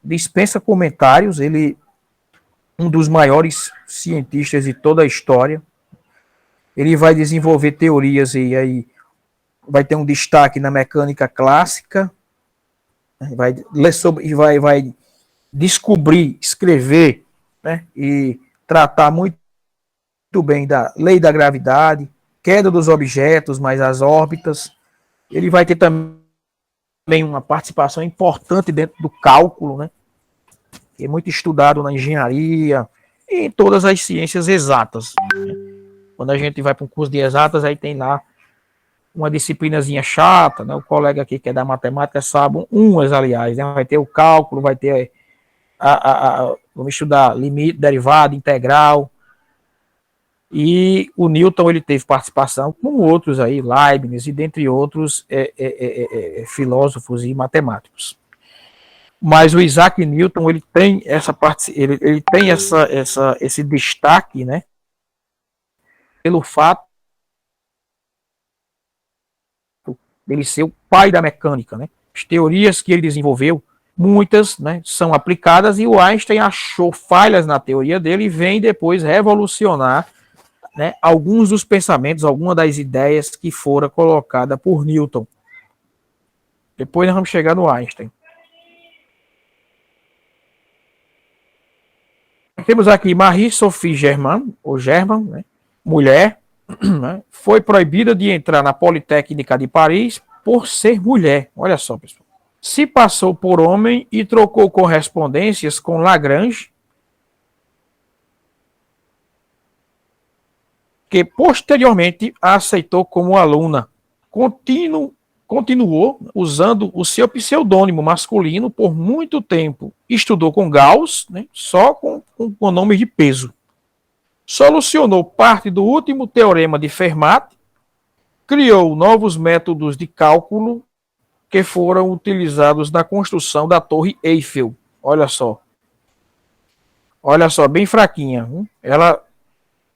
dispensa comentários, ele um dos maiores cientistas de toda a história. Ele vai desenvolver teorias e aí vai ter um destaque na mecânica clássica, vai ler sobre, vai descobrir, escrever, né, e tratar muito bem da lei da gravidade, queda dos objetos, mais as órbitas. Ele vai ter também uma participação importante dentro do cálculo, né, que é muito estudado na engenharia e em todas as ciências exatas. Quando a gente vai para um curso de exatas, aí tem lá uma disciplinazinha chata, né? O colega aqui que é da matemática sabe, umas, aliás, né? Vai ter o cálculo, vai ter vamos estudar limite, derivada, integral. E o Newton, ele teve participação com outros aí, Leibniz e dentre outros filósofos e matemáticos. Mas o Isaac Newton, ele tem essa parte, ele tem esse destaque, né? Pelo fato dele ser o pai da mecânica, né? As teorias que ele desenvolveu, muitas, né, são aplicadas, e o Einstein achou falhas na teoria dele e vem depois revolucionar, né, alguns dos pensamentos, algumas das ideias que foram colocadas por Newton. Depois nós vamos chegar no Einstein. Temos aqui Marie-Sophie Germain, ou Germain, né, mulher, né, foi proibida de entrar na Politécnica de Paris por ser mulher. Olha só, pessoal. Se passou por homem e trocou correspondências com Lagrange, que posteriormente a aceitou como aluna. Continuou usando o seu pseudônimo masculino por muito tempo. Estudou com Gauss, né, só com nome de peso. Solucionou parte do último teorema de Fermat, criou novos métodos de cálculo que foram utilizados na construção da Torre Eiffel. Olha só. Olha só, bem fraquinha. Ela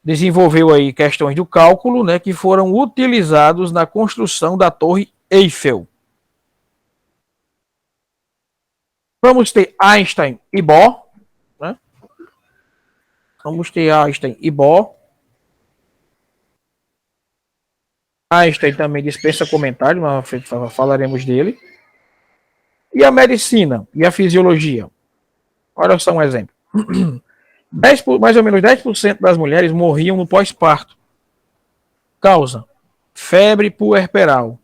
desenvolveu aí questões do cálculo, né, que foram utilizados na construção da Torre Eiffel. Vamos ter Einstein e Bohr, né? Vamos ter Einstein e Bohr. Einstein também dispensa comentário, nós falaremos dele. E a medicina e a fisiologia. Olha só um exemplo. Mais ou menos 10% das mulheres morriam no pós-parto. Causa: febre puerperal.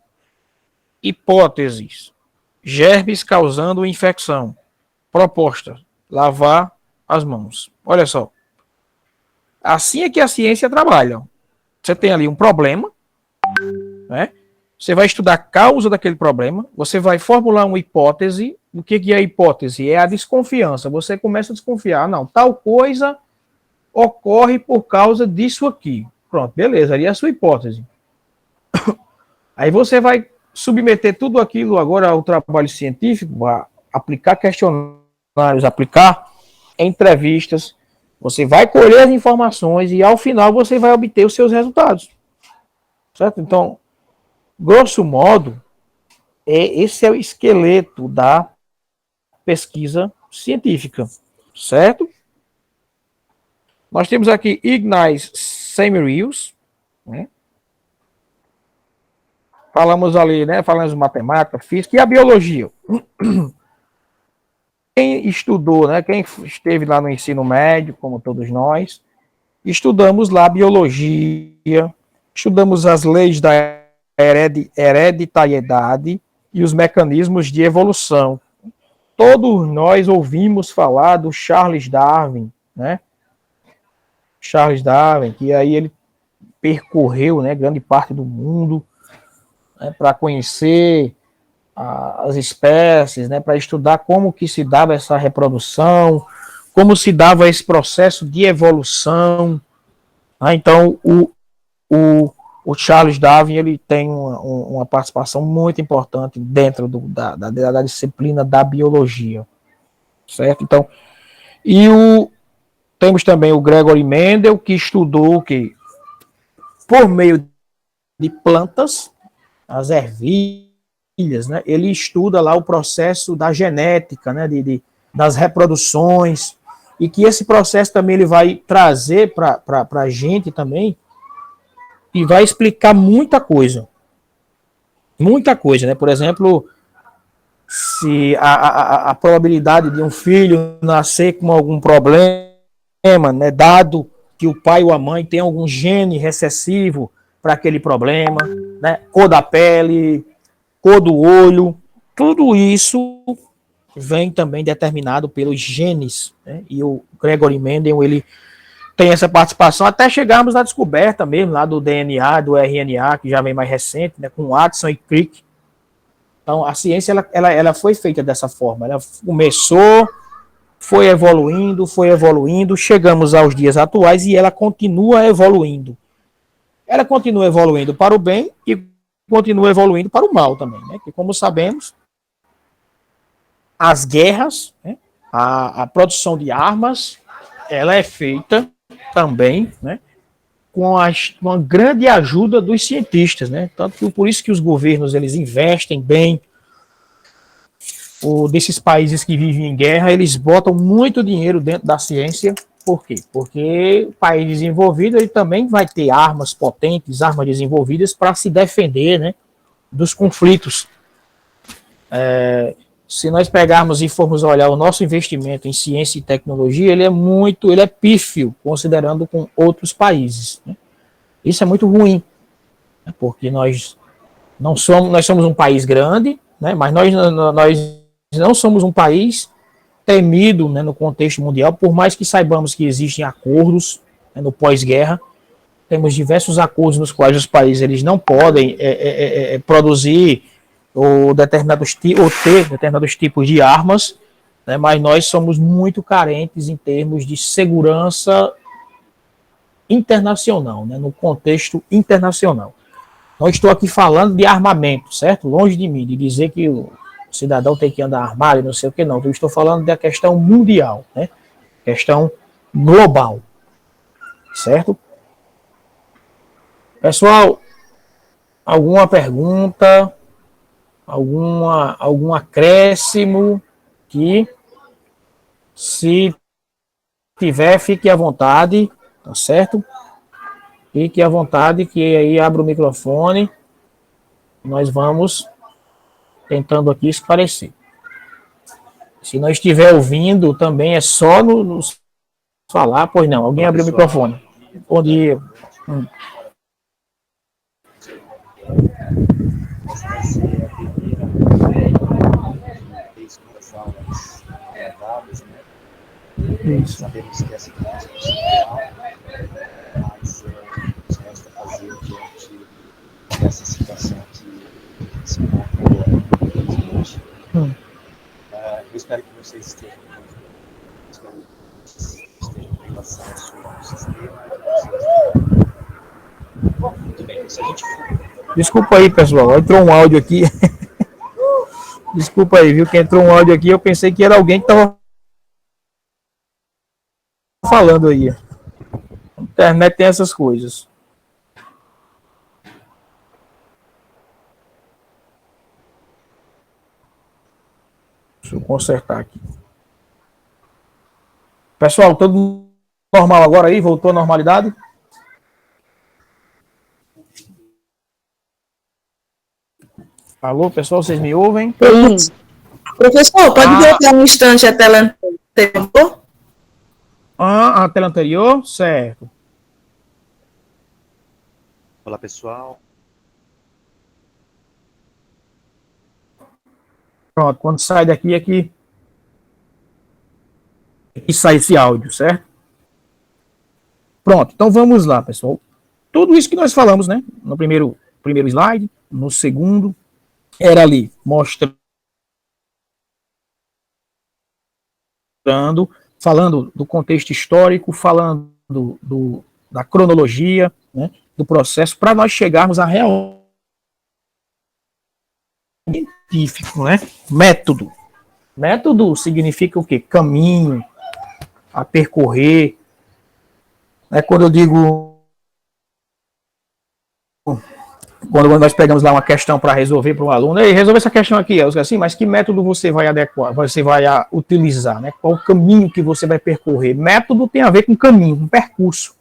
Hipóteses: germes causando infecção. Proposta: lavar as mãos. Olha só. Assim é que a ciência trabalha. Você tem ali um problema, né? Você vai estudar a causa daquele problema, você vai formular uma hipótese. O que é a hipótese? É a desconfiança. Você começa a desconfiar. Não, tal coisa ocorre por causa disso aqui. Pronto, beleza, ali é a sua hipótese. Aí você vai submeter tudo aquilo agora ao trabalho científico, a aplicar questionários, aplicar entrevistas. Você vai colher as informações e ao final você vai obter os seus resultados. Certo? Então, grosso modo, esse é o esqueleto da pesquisa científica, certo? Nós temos aqui Ignaz Semmelweis, né? Falamos ali, né? Falamos de matemática, física e a biologia. Quem estudou, né? Quem esteve lá no ensino médio, como todos nós, estudamos lá a biologia, estudamos as leis da hereditariedade e os mecanismos de evolução. Todos nós ouvimos falar do Charles Darwin, né? Charles Darwin, que aí ele percorreu, né, grande parte do mundo, né, para conhecer as espécies, né, para estudar como que se dava essa reprodução, como se dava esse processo de evolução. Então, o Charles Darwin, ele tem uma participação muito importante dentro da disciplina da biologia, certo? Então, temos também o Gregory Mendel, que estudou que, por meio de plantas, as ervilhas, né, ele estuda lá o processo da genética, né, das reproduções, e que esse processo também ele vai trazer para a gente também, e vai explicar muita coisa, né? Por exemplo, se a probabilidade de um filho nascer com algum problema, né, dado que o pai ou a mãe tem algum gene recessivo para aquele problema, né, cor da pele, cor do olho, tudo isso vem também determinado pelos genes, né, e o Gregory Mendel, ele tem essa participação até chegarmos na descoberta mesmo lá do DNA, do RNA, que já vem mais recente, né, com Watson e Crick. Então, a ciência ela foi feita dessa forma. Ela começou, foi evoluindo, chegamos aos dias atuais e ela continua evoluindo. Ela continua evoluindo para o bem e continua evoluindo para o mal também, né? Que, como sabemos, as guerras, né? a produção de armas, ela é feita também, né? Com uma grande ajuda dos cientistas, né? Tanto que por isso que os governos eles investem bem, desses países que vivem em guerra, eles botam muito dinheiro dentro da ciência. Por quê? Porque o país desenvolvido ele também vai ter armas potentes, armas desenvolvidas para se defender, né, dos conflitos. Se nós pegarmos e formos olhar o nosso investimento em ciência e tecnologia, ele é pífio, considerando com outros países, né? Isso é muito ruim, né, porque nós somos um país grande, né, mas nós não somos um país temido, né, no contexto mundial, por mais que saibamos que existem acordos, né, no pós-guerra, temos diversos acordos nos quais os países eles não podem produzir ou ter determinados tipos de armas, né, mas nós somos muito carentes em termos de segurança internacional, né, no contexto internacional. Não estou aqui falando de armamento, certo? Longe de mim, de dizer que o cidadão tem que andar armado e não sei o que, não. Eu estou falando da questão mundial, né? Questão global, certo? Pessoal, alguma pergunta? Algum acréscimo? Que, se tiver, fique à vontade, tá certo? Fique à vontade, que aí abra o microfone. Nós vamos tentando aqui esclarecer. Se não estiver ouvindo, também é só nos falar, pois não. Alguém abriu o microfone. Bom dia. Isso. Sabemos que essa criança é mas nos resta fazer diante dessa situação que se encontra agora, infelizmente. Eu espero que vocês estejam em relação ao sistema. Bom, muito bem, se a gente for... Desculpa aí, pessoal, entrou um áudio aqui. Desculpa aí, viu, que entrou um áudio aqui, eu pensei que era alguém que estava falando aí. A internet tem essas coisas. Deixa eu consertar aqui. Pessoal, todo normal agora aí? Voltou à normalidade? Alô, pessoal, vocês me ouvem? Sim. Professor, pode voltar um instante a tela anterior? A tela anterior? Certo. Olá, pessoal. Pronto, quando sai daqui é que sai esse áudio, certo? Pronto, então vamos lá, pessoal. Tudo isso que nós falamos, né? No primeiro slide, no segundo, era ali, mostrando, falando do contexto histórico, falando da cronologia, né, do processo, para nós chegarmos a real científico, né? Método. Método significa o quê? Caminho a percorrer. Quando eu digo quando nós pegamos lá uma questão para resolver para um aluno, e resolver essa questão aqui, eu digo assim, mas que método você vai adequar, você vai utilizar, né? Qual o caminho que você vai percorrer? Método tem a ver com caminho, com percurso.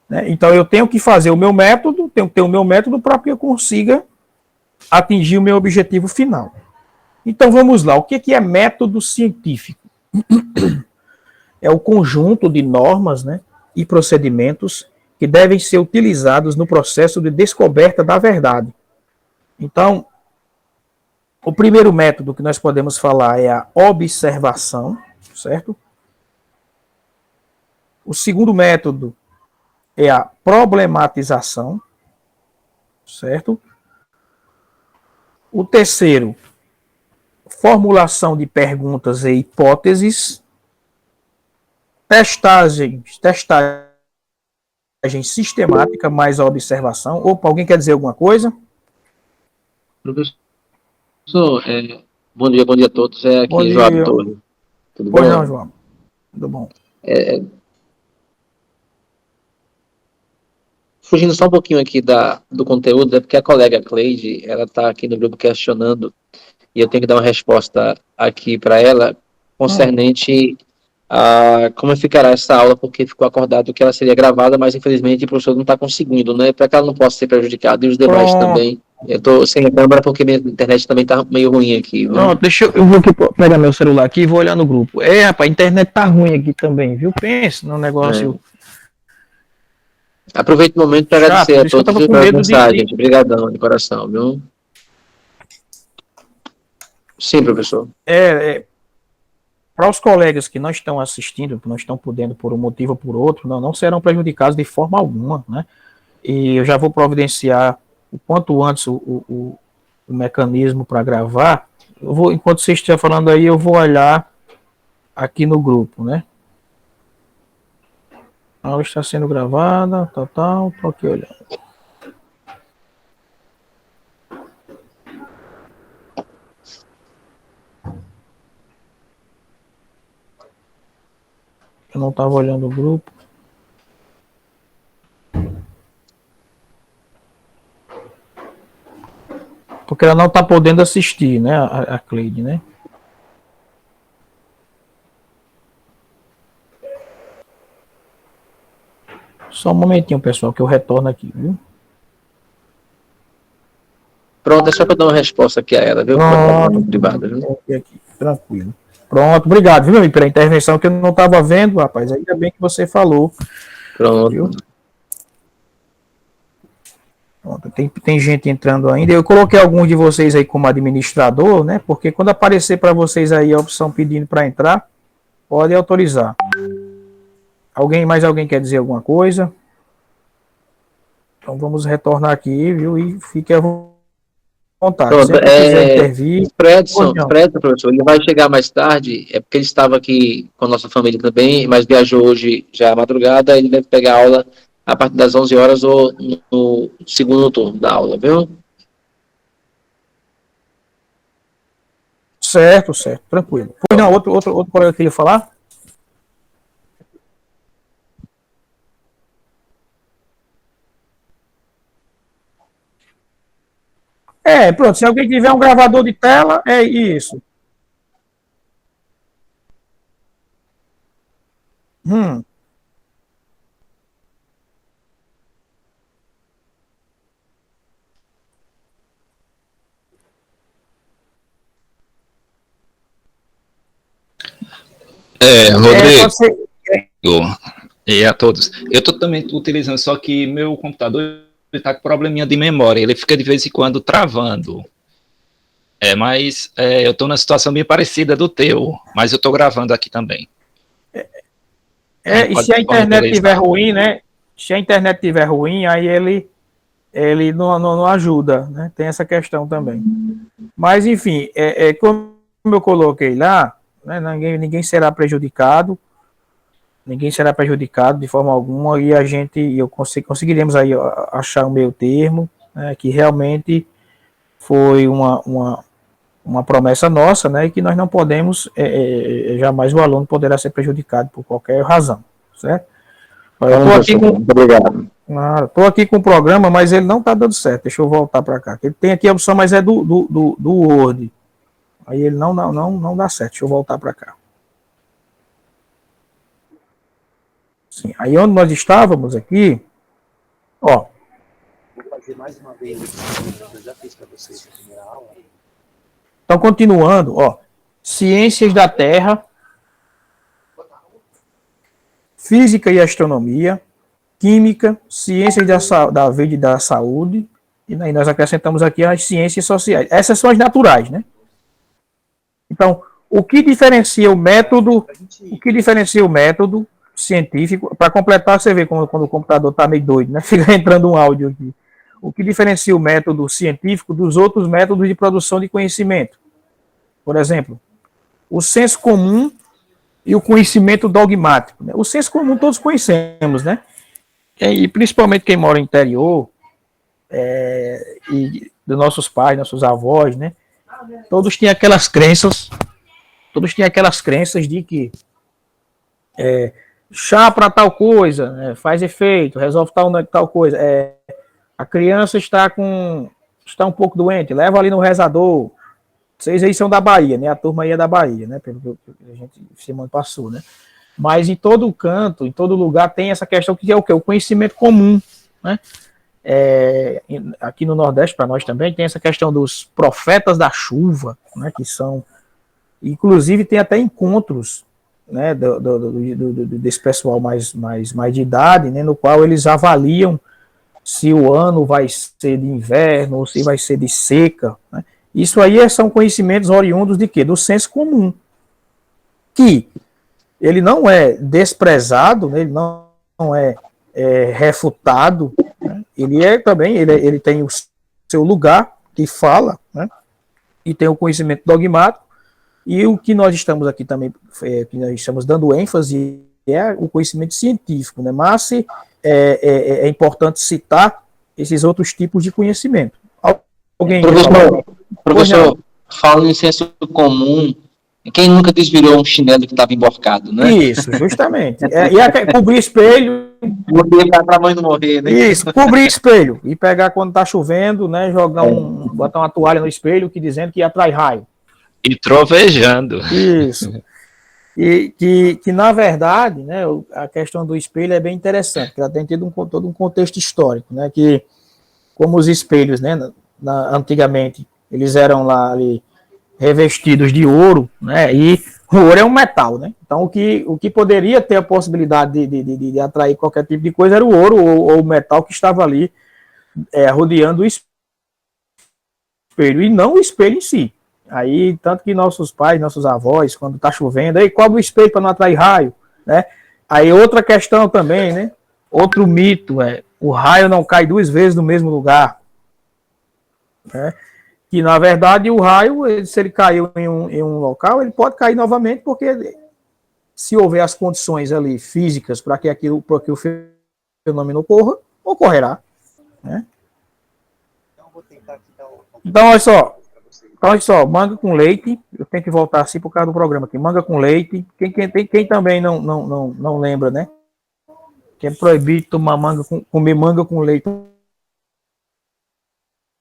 Né? Então eu tenho que fazer o meu método, tenho que ter o meu método para que eu consiga atingir o meu objetivo final. Então vamos lá, o que é método científico? É o conjunto de normas, né, e procedimentos que devem ser utilizados no processo de descoberta da verdade. Então, o primeiro método que nós podemos falar é a observação, certo? O segundo método é a problematização, certo? O terceiro, formulação de perguntas e hipóteses. Testagem sistemática mais a observação. Opa, alguém quer dizer alguma coisa? Professor, bom dia a todos. É Bom aqui dia. João Torre. Tudo Pois bom? não, João. Tudo bom. Fugindo só um pouquinho aqui do conteúdo, é porque a colega Cleide, ela está aqui no grupo questionando, e eu tenho que dar uma resposta aqui para ela, concernente a como ficará essa aula, porque ficou acordado que ela seria gravada, mas infelizmente o professor não está conseguindo, né? Para que ela não possa ser prejudicada, e os demais também. Eu estou sem a câmera porque minha internet também está meio ruim aqui. Viu? Pronto, eu vou aqui pegar meu celular aqui e vou olhar no grupo. Rapaz, a internet tá ruim aqui também, viu? Pensa no negócio. Aproveito o momento para agradecer a todos pela mensagem, gente. Obrigadão, de coração, viu? Sim, professor. Para os colegas que não estão assistindo, que não estão podendo por um motivo ou por outro, não serão prejudicados de forma alguma, né? E eu já vou providenciar o quanto antes o mecanismo para gravar. Enquanto você estiver falando aí, eu vou olhar aqui no grupo, né? A aula está sendo gravada, tô aqui olhando. Eu não estava olhando o grupo. Porque ela não está podendo assistir, né, a Cleide, né? Só um momentinho, pessoal, que eu retorno aqui, viu? Pronto, é só para dar uma resposta aqui a ela, viu? Pronto, privada, viu? Aqui, tranquilo. Pronto, obrigado, viu, amigo, pela intervenção que eu não estava vendo, rapaz. Ainda bem que você falou. Pronto. Viu? Pronto, tem gente entrando ainda. Eu coloquei alguns de vocês aí como administrador, né? Porque quando aparecer para vocês aí a opção pedindo para entrar, pode autorizar. Mais alguém quer dizer alguma coisa? Então vamos retornar aqui, viu? E fique à vontade. Pronto, Sempre quiser intervir. Fredson, professor, ele vai chegar mais tarde, é porque ele estava aqui com a nossa família também, mas viajou hoje já à madrugada, ele deve pegar a aula a partir das 11 horas ou no segundo turno da aula, viu? Certo, tranquilo. Pois não, outro colega queria falar? Pronto, se alguém tiver um gravador de tela, é isso. Rodrigo, e a todos. Eu estou também utilizando, só que meu computador está com probleminha de memória, ele fica de vez em quando travando. Mas eu estou numa situação bem parecida do teu, mas eu estou gravando aqui também. E se a internet estiver ruim, né? Se a internet estiver ruim, aí ele não ajuda, né? Tem essa questão também. Mas, enfim, como eu coloquei lá, né, ninguém será prejudicado. Ninguém será prejudicado de forma alguma e conseguiremos aí achar um meio termo, né, que realmente foi uma promessa nossa, né, e que nós não podemos, jamais o aluno poderá ser prejudicado por qualquer razão, certo? Eu estou aqui muito obrigado. Claro, estou aqui com o programa, mas ele não está dando certo. Deixa eu voltar para cá. Ele tem aqui a opção, mas é do Word. Aí ele não dá certo. Deixa eu voltar para cá. Sim, aí onde nós estávamos aqui, ó. Vou fazer mais uma vez, eu já fiz para vocês na primeira aula. Então, continuando, ó. Ciências da Terra, Física e Astronomia, Química, Ciências da Vida e da Saúde, e aí nós acrescentamos aqui as ciências sociais. Essas são as naturais, né? Então, o que diferencia o método científico, para completar, você vê quando o computador está meio doido, né? Fica entrando um áudio aqui. O que diferencia o método científico dos outros métodos de produção de conhecimento? Por exemplo, o senso comum e o conhecimento dogmático, né? O senso comum todos conhecemos, né? E principalmente quem mora no interior, e dos nossos pais, nossos avós, né? Todos tinham aquelas crenças de que chá para tal coisa, né, faz efeito, resolve tal coisa. A criança está um pouco doente, leva ali no rezador. Vocês aí são da Bahia, né? A turma aí é da Bahia, né? Pelo que a gente semana passou, né? Mas em todo canto, em todo lugar tem essa questão que é o quê? O conhecimento comum, né? Aqui no Nordeste, para nós também, tem essa questão dos profetas da chuva, né? Que são, inclusive tem até encontros, né? Desse pessoal mais de idade, né? No qual eles avaliam se o ano vai ser de inverno ou se vai ser de seca, né? Isso aí são conhecimentos oriundos de quê? Do senso comum. Que ele não é desprezado, né? Ele não é refutado, né? Ele também, ele tem o seu lugar que fala, né? E tem o conhecimento dogmático, e o que nós estamos aqui também, que nós estamos dando ênfase, é o conhecimento científico, né? Mas é importante citar esses outros tipos de conhecimento. Alguém Professor, falando em senso comum, quem nunca desvirou um chinelo que estava emborcado, né? Isso, justamente. E cobrir espelho. Para a mãe não morrer, né? Isso, cobrir espelho. E pegar quando está chovendo, né? Botar uma toalha no espelho dizendo que atrai raio. E trovejando. Isso. E que na verdade, né, a questão do espelho é bem interessante, porque ela tem tido todo um contexto histórico, né? Que como os espelhos, né? Antigamente, eles eram lá ali revestidos de ouro, né? E o ouro é um metal, né? Então, o que poderia ter a possibilidade de atrair qualquer tipo de coisa era o ouro ou o metal que estava ali rodeando o espelho, e não o espelho em si. Aí, tanto que nossos pais, nossos avós, quando está chovendo, aí cobre o espelho para não atrair raio, né? Aí, outra questão também, né? Outro mito o raio não cai duas vezes no mesmo lugar. Né? Que na verdade o raio, se ele caiu em um local, ele pode cair novamente, porque se houver as condições ali físicas para que o fenômeno ocorrerá. Né? Então, olha só, manga com leite, eu tenho que voltar assim por causa do programa aqui, manga com leite, quem também não lembra, né? Que é proibido comer manga com leite.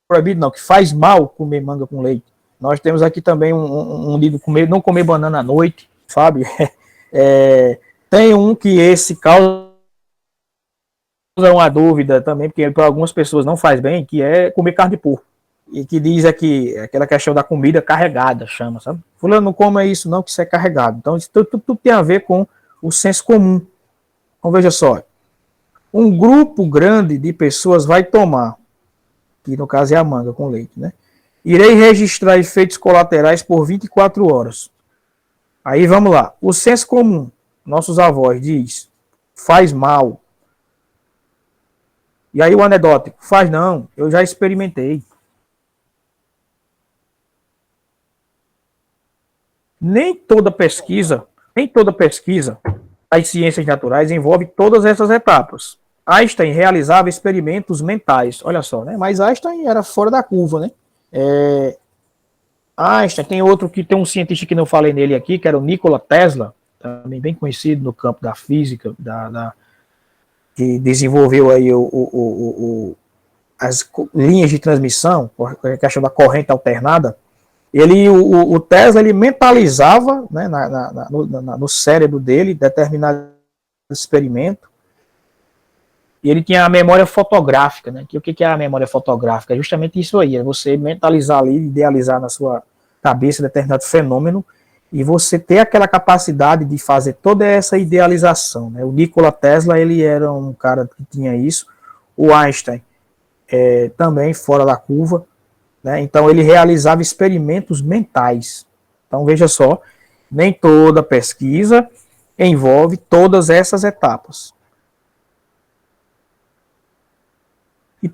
Proibido não, que faz mal comer manga com leite. Nós temos aqui também um livro, não comer banana à noite, sabe? Tem um que esse causa uma dúvida também, porque para algumas pessoas não faz bem, que é comer carne de porco. E que diz aqui, aquela questão da comida carregada, chama, sabe? Fulano, não coma isso não, que isso é carregado. Então, isso tudo tem a ver com o senso comum. Então, veja só, um grupo grande de pessoas vai tomar, que no caso é a manga com leite, né? Irei registrar efeitos colaterais por 24 horas. Aí vamos lá. O senso comum, nossos avós diz, faz mal. E aí o anedótico, faz não, eu já experimentei. Nem toda pesquisa das ciências naturais envolve todas essas etapas. Einstein realizava experimentos mentais, olha só, né? Mas Einstein era fora da curva, né? Einstein, tem um cientista que não falei nele aqui, que era o Nikola Tesla, também bem conhecido no campo da física, que desenvolveu aí as linhas de transmissão, a questão da corrente alternada, o Tesla ele mentalizava, né, no cérebro dele determinado experimento, e ele tinha a memória fotográfica, né? O que é a memória fotográfica? É justamente isso aí, é você mentalizar ali, idealizar na sua cabeça determinado fenômeno, e você ter aquela capacidade de fazer toda essa idealização, né? O Nikola Tesla, ele era um cara que tinha isso, o Einstein também fora da curva, né? Então ele realizava experimentos mentais. Então veja só, nem toda pesquisa envolve todas essas etapas. E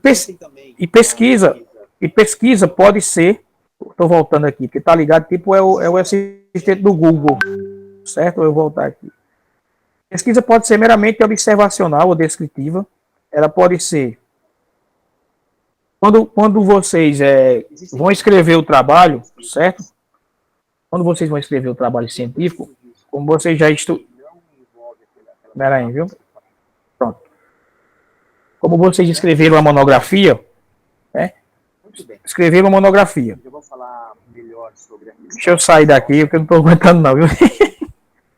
pesquisa pode ser, estou voltando aqui, porque tá ligado, tipo é o assistente do Google, certo? Eu vou voltar aqui. Pesquisa pode ser meramente observacional ou descritiva, ela pode ser quando vocês vão escrever o trabalho, certo? Quando vocês vão escrever o trabalho científico, como vocês já estudaram. Espera aí, viu? Pronto. Como vocês escreveram a monografia, né? Escreveram uma monografia. Eu vou falar melhor sobre a questão. Deixa eu sair daqui, porque eu não estou aguentando não, viu?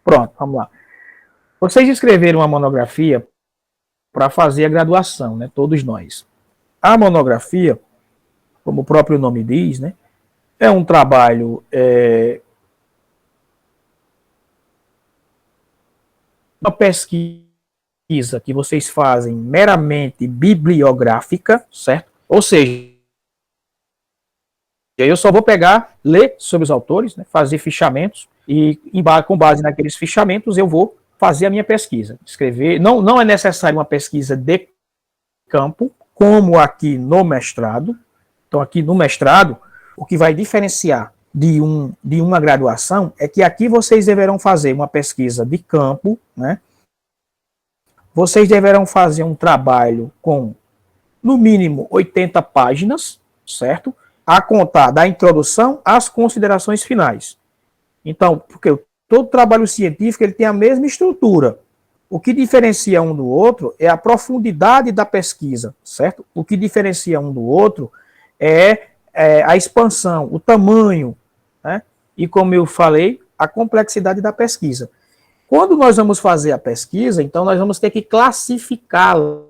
Pronto, vamos lá. Vocês escreveram uma monografia para fazer a graduação, né? Todos nós. A monografia, como o próprio nome diz, né, é um trabalho uma pesquisa que vocês fazem meramente bibliográfica, certo? Ou seja, eu só vou ler sobre os autores, né, fazer fichamentos, e com base naqueles fichamentos eu vou fazer a minha pesquisa. Escrever, não é necessário uma pesquisa de campo, como aqui no mestrado. Então, aqui no mestrado, o que vai diferenciar de uma graduação é que aqui vocês deverão fazer uma pesquisa de campo, né? Vocês deverão fazer um trabalho com, no mínimo, 80 páginas, certo? A contar da introdução às considerações finais. Então, porque todo trabalho científico ele tem a mesma estrutura. O que diferencia um do outro é a profundidade da pesquisa, certo? O que diferencia um do outro é a expansão, o tamanho, né? E como eu falei, a complexidade da pesquisa. Quando nós vamos fazer a pesquisa, então nós vamos ter que classificá-la,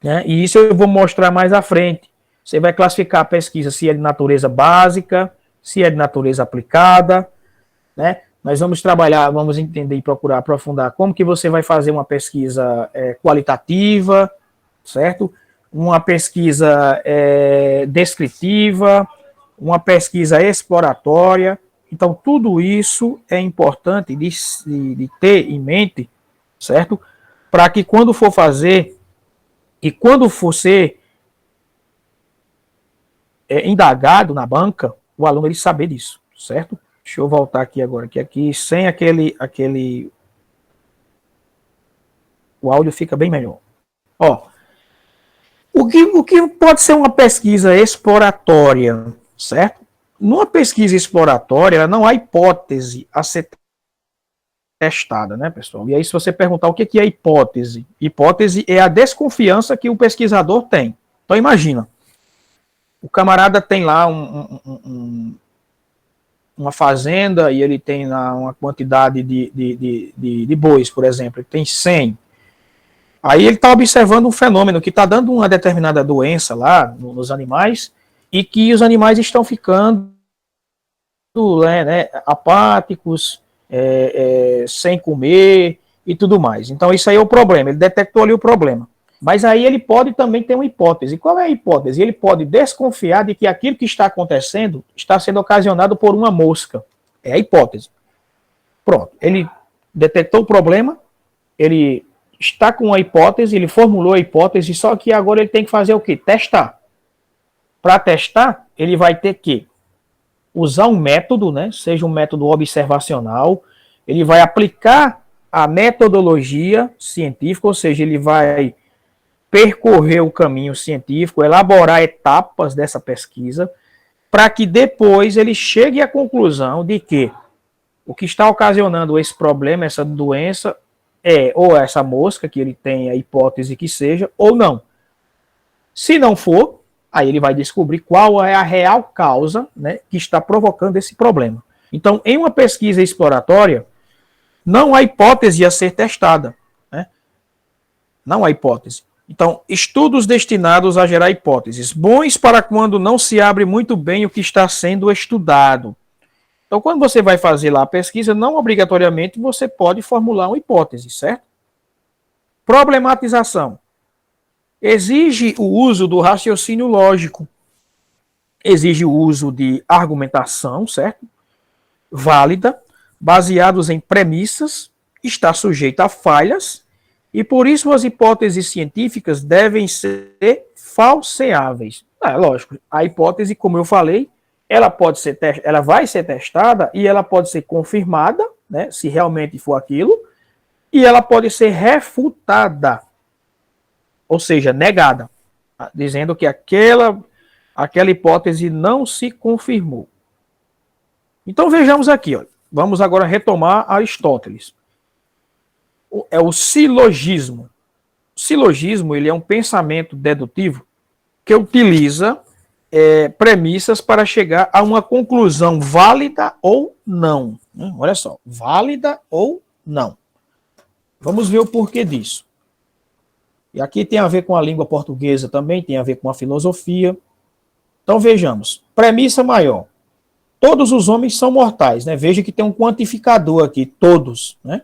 né? E isso eu vou mostrar mais à frente. Você vai classificar a pesquisa se é de natureza básica, se é de natureza aplicada, né? Nós vamos trabalhar, vamos entender e procurar aprofundar como que você vai fazer uma pesquisa qualitativa, certo? Uma pesquisa descritiva, uma pesquisa exploratória. Então, tudo isso é importante de ter em mente, certo? Para que quando for fazer e quando for ser indagado na banca, o aluno ele saber disso, certo? Deixa eu voltar aqui agora, que aqui sem o áudio fica bem melhor. Ó, o que pode ser uma pesquisa exploratória, certo? Numa pesquisa exploratória, não há hipótese a ser testada, né, pessoal? E aí, se você perguntar o que é hipótese, hipótese é a desconfiança que o pesquisador tem. Então, imagina, o camarada tem lá uma fazenda e ele tem lá uma quantidade de bois, por exemplo, ele tem 100. Aí ele está observando um fenômeno que está dando uma determinada doença lá nos animais e que os animais estão ficando apáticos, sem comer e tudo mais. Então isso aí é o problema, ele detectou ali o problema. Mas aí ele pode também ter uma hipótese. Qual é a hipótese? Ele pode desconfiar de que aquilo que está acontecendo está sendo ocasionado por uma mosca. É a hipótese. Pronto. Ele detectou o problema, ele está com a hipótese, ele formulou a hipótese, só que agora ele tem que fazer o quê? Testar. Para testar, ele vai ter que usar um método, né? Seja um método observacional, ele vai aplicar a metodologia científica, ou seja, ele vai percorrer o caminho científico, elaborar etapas dessa pesquisa, para que depois ele chegue à conclusão de que o que está ocasionando esse problema, essa doença, é ou essa mosca, que ele tem a hipótese que seja, ou não. Se não for, aí ele vai descobrir qual é a real causa, né, que está provocando esse problema. Então, em uma pesquisa exploratória, não há hipótese a ser testada, né? Não há hipótese. Então, estudos destinados a gerar hipóteses, bons para quando não se abre muito bem o que está sendo estudado. Então, quando você vai fazer lá a pesquisa, não obrigatoriamente você pode formular uma hipótese, certo? Problematização. Exige o uso do raciocínio lógico. Exige o uso de argumentação, certo? Válida, baseados em premissas, está sujeito a falhas, e por isso as hipóteses científicas devem ser falseáveis. Lógico, a hipótese, como eu falei, ela vai ser testada e ela pode ser confirmada, né, se realmente for aquilo, e ela pode ser refutada, ou seja, negada, dizendo que aquela hipótese não se confirmou. Então vejamos aqui, ó. Vamos agora retomar Aristóteles. É o silogismo. O silogismo, ele é um pensamento dedutivo que utiliza premissas para chegar a uma conclusão válida ou não. Olha só, válida ou não. Vamos ver o porquê disso. E aqui tem a ver com a língua portuguesa também, tem a ver com a filosofia. Então vejamos. Premissa maior. Todos os homens são mortais, né? Veja que tem um quantificador aqui, todos, né?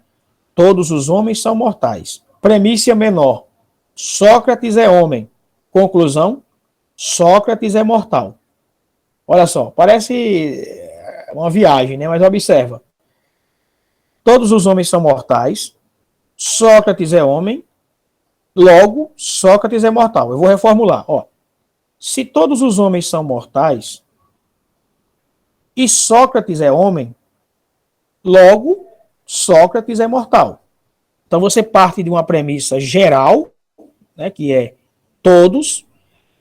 Todos os homens são mortais. Premissa menor. Sócrates é homem. Conclusão, Sócrates é mortal. Olha só, parece uma viagem, né? Mas observa. Todos os homens são mortais. Sócrates é homem. Logo, Sócrates é mortal. Eu vou reformular. Ó. Se todos os homens são mortais e Sócrates é homem, logo, Sócrates é mortal. Então você parte de uma premissa geral, né, que é todos,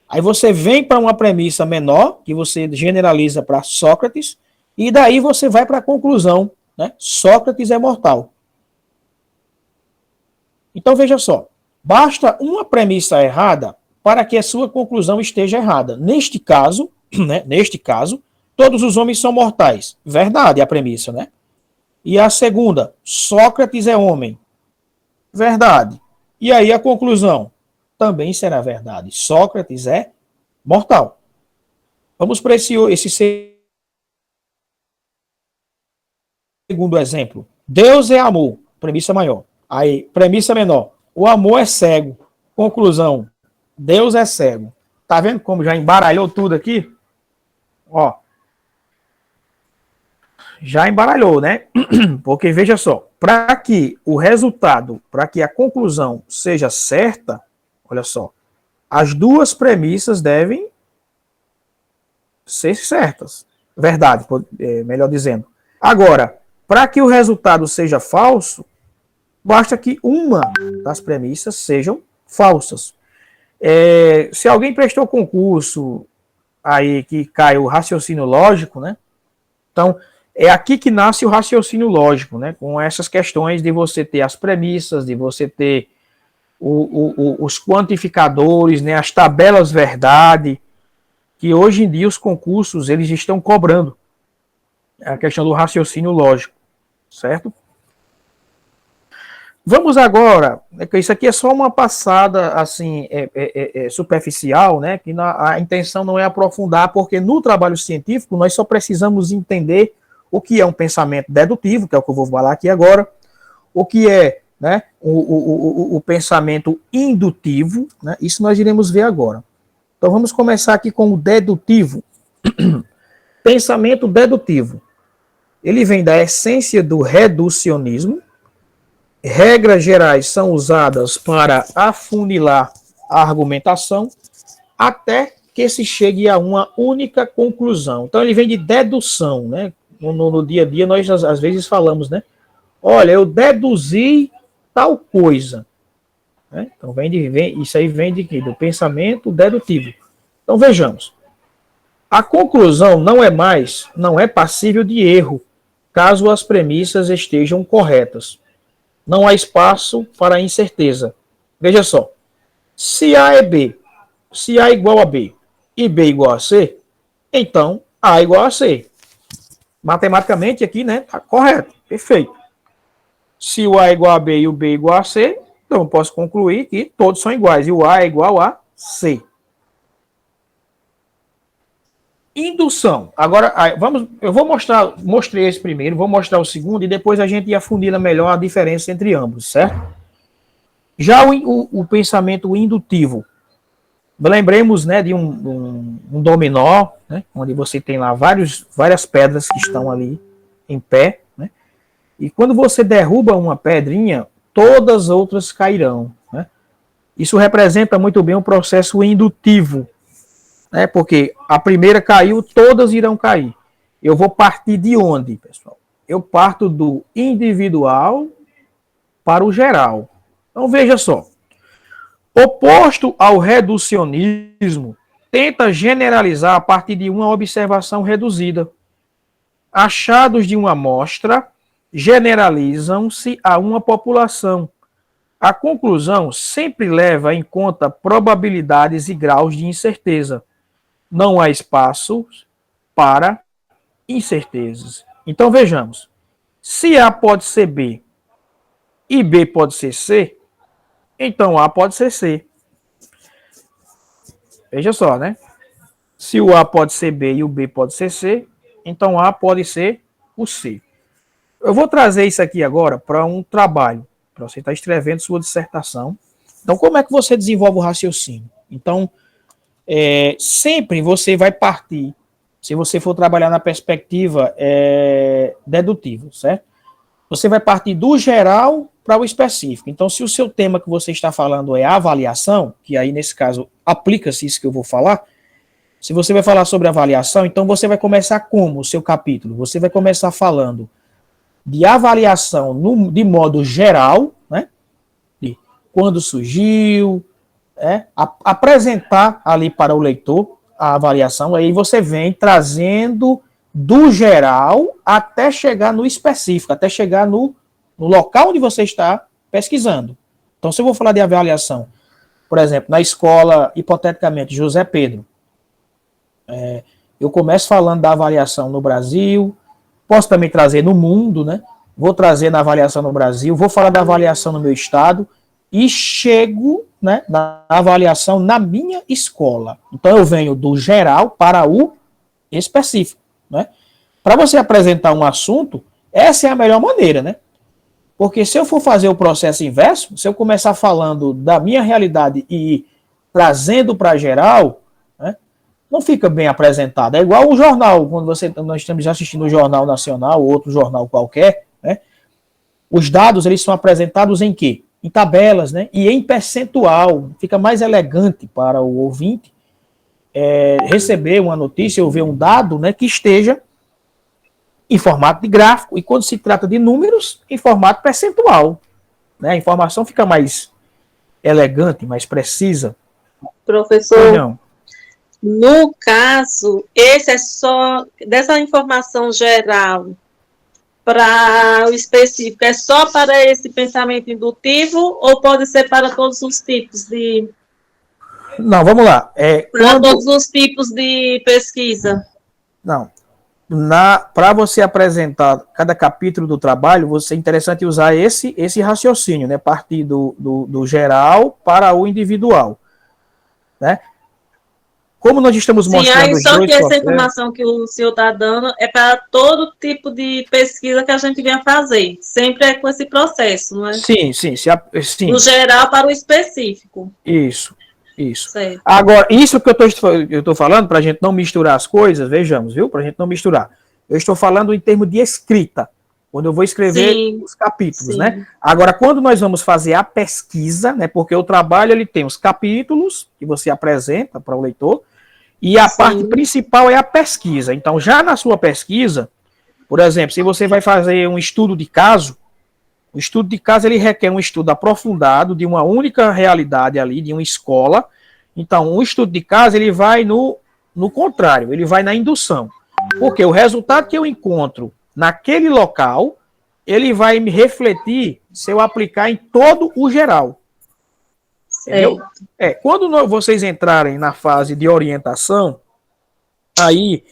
aí você vem para uma premissa menor, que você generaliza para Sócrates, e daí você vai para a conclusão, né, Sócrates é mortal. Então veja só, basta uma premissa errada para que a sua conclusão esteja errada. Neste caso, né, todos os homens são mortais. Verdade a premissa, né? E a segunda, Sócrates é homem. Verdade. E aí a conclusão também será verdade. Sócrates é mortal. Vamos para esse segundo exemplo. Deus é amor. Premissa maior. Aí, premissa menor. O amor é cego. Conclusão. Deus é cego. Tá vendo como já embaralhou tudo aqui? Ó. Já embaralhou, né? Porque veja só, para que o resultado, para que a conclusão seja certa, olha só, as duas premissas devem ser certas. Verdade, melhor dizendo. Agora, para que o resultado seja falso, basta que uma das premissas sejam falsas. Se alguém prestou concurso aí que cai o raciocínio lógico, né? Então, é aqui que nasce o raciocínio lógico, né? Com essas questões de você ter as premissas, de você ter os quantificadores, né? As tabelas verdade, que hoje em dia os concursos eles estão cobrando. É a questão do raciocínio lógico, certo? Vamos agora, isso aqui é só uma passada assim superficial, né? Que a intenção não é aprofundar, porque no trabalho científico nós só precisamos entender o que é um pensamento dedutivo, que é o que eu vou falar aqui agora, o que é, né, o pensamento indutivo, né? Isso nós iremos ver agora. Então vamos começar aqui com o dedutivo. Pensamento dedutivo. Ele vem da essência do reducionismo. Regras gerais são usadas para afunilar a argumentação até que se chegue a uma única conclusão. Então ele vem de dedução, né? No dia a dia nós às vezes falamos, né? Olha, eu deduzi tal coisa. Né? Então isso aí vem do pensamento dedutivo. Então vejamos. A conclusão não é passível de erro, caso as premissas estejam corretas. não há espaço para incerteza. Veja só, se A é B, se A é igual a B e B igual a C, então A é igual a C. Matematicamente aqui, né, tá correto, perfeito. Se o A é igual a B e o B é igual a C, então eu posso concluir que todos são iguais e o A é igual a C. Indução. Agora, eu vou mostrei esse primeiro, vou mostrar o segundo e depois a gente afundila melhor a diferença entre ambos, certo? Já o pensamento indutivo. Lembremos, né, de um dominó, né, onde você tem lá várias pedras que estão ali em pé, né? E quando você derruba uma pedrinha, todas as outras cairão, né? Isso representa muito bem o processo indutivo, né? Porque a primeira caiu, todas irão cair. Eu vou partir de onde, pessoal? Eu parto do individual para o geral. Então veja só. Oposto ao reducionismo, tenta generalizar a partir de uma observação reduzida. Achados de uma amostra generalizam-se a uma população. A conclusão sempre leva em conta probabilidades e graus de incerteza. Não há espaço para incertezas. Então vejamos. Se A pode ser B e B pode ser C, então A pode ser C. Veja só, né? Se o A pode ser B e o B pode ser C, então A pode ser o C. Eu vou trazer isso aqui agora para um trabalho, para você estar escrevendo sua dissertação. Então, como é que você desenvolve o raciocínio? Então, sempre você vai partir, se você for trabalhar na perspectiva dedutiva, certo? Você vai partir do geral para o específico. Então, se o seu tema que você está falando é avaliação, que aí, nesse caso, aplica-se isso que eu vou falar, se você vai falar sobre avaliação, então você vai começar como o seu capítulo? Você vai começar falando de avaliação de modo geral, né? De quando surgiu, apresentar ali para o leitor a avaliação, aí você vem trazendo do geral até chegar no específico, até chegar no local onde você está pesquisando. Então, se eu vou falar de avaliação, por exemplo, na escola, hipoteticamente, José Pedro, eu começo falando da avaliação no Brasil, posso também trazer no mundo, né? Vou trazer na avaliação no Brasil, vou falar da avaliação no meu estado e chego, né, na avaliação na minha escola. Então, eu venho do geral para o específico, né? Para você apresentar um assunto, essa é a melhor maneira, né? Porque se eu for fazer o processo inverso, se eu começar falando da minha realidade e trazendo para geral, né, não fica bem apresentado. É igual o jornal, quando nós estamos assistindo o Jornal Nacional ou outro jornal qualquer, né? Os dados, eles são apresentados em quê? Em tabelas, né? E em percentual. Fica mais elegante para o ouvinte receber uma notícia ou ver um dado, né, que esteja em formato de gráfico, e quando se trata de números, em formato percentual, né? A informação fica mais elegante, mais precisa. Professor, Não. no caso, esse é só dessa informação geral para o específico, é só para esse pensamento indutivo ou pode ser para todos os tipos de... Não, vamos lá. Para todos os tipos de pesquisa? Não. Para você apresentar cada capítulo do trabalho, é interessante usar esse raciocínio, né? Partir do geral para o individual, né? Como nós estamos mostrando Sim, só que essa informação que o senhor está dando é para todo tipo de pesquisa que a gente venha fazer. Sempre é com esse processo, não é? Sim. Do geral para o específico. Isso. Certo. Agora, isso que eu estou falando, para a gente não misturar as coisas, vejamos, viu? Para a gente não misturar. Eu estou falando em termos de escrita, quando eu vou escrever os capítulos, né? Agora, quando nós vamos fazer a pesquisa, né? Porque o trabalho, ele tem os capítulos que você apresenta para o leitor, e a parte principal é a pesquisa. Então, já na sua pesquisa, por exemplo, se você vai fazer um estudo de caso, o estudo de caso ele requer um estudo aprofundado de uma única realidade ali, de uma escola. Então, um estudo de caso ele vai no contrário, ele vai na indução. Porque o resultado que eu encontro naquele local, ele vai me refletir se eu aplicar em todo o geral. Entendeu? Quando vocês entrarem na fase de orientação, aí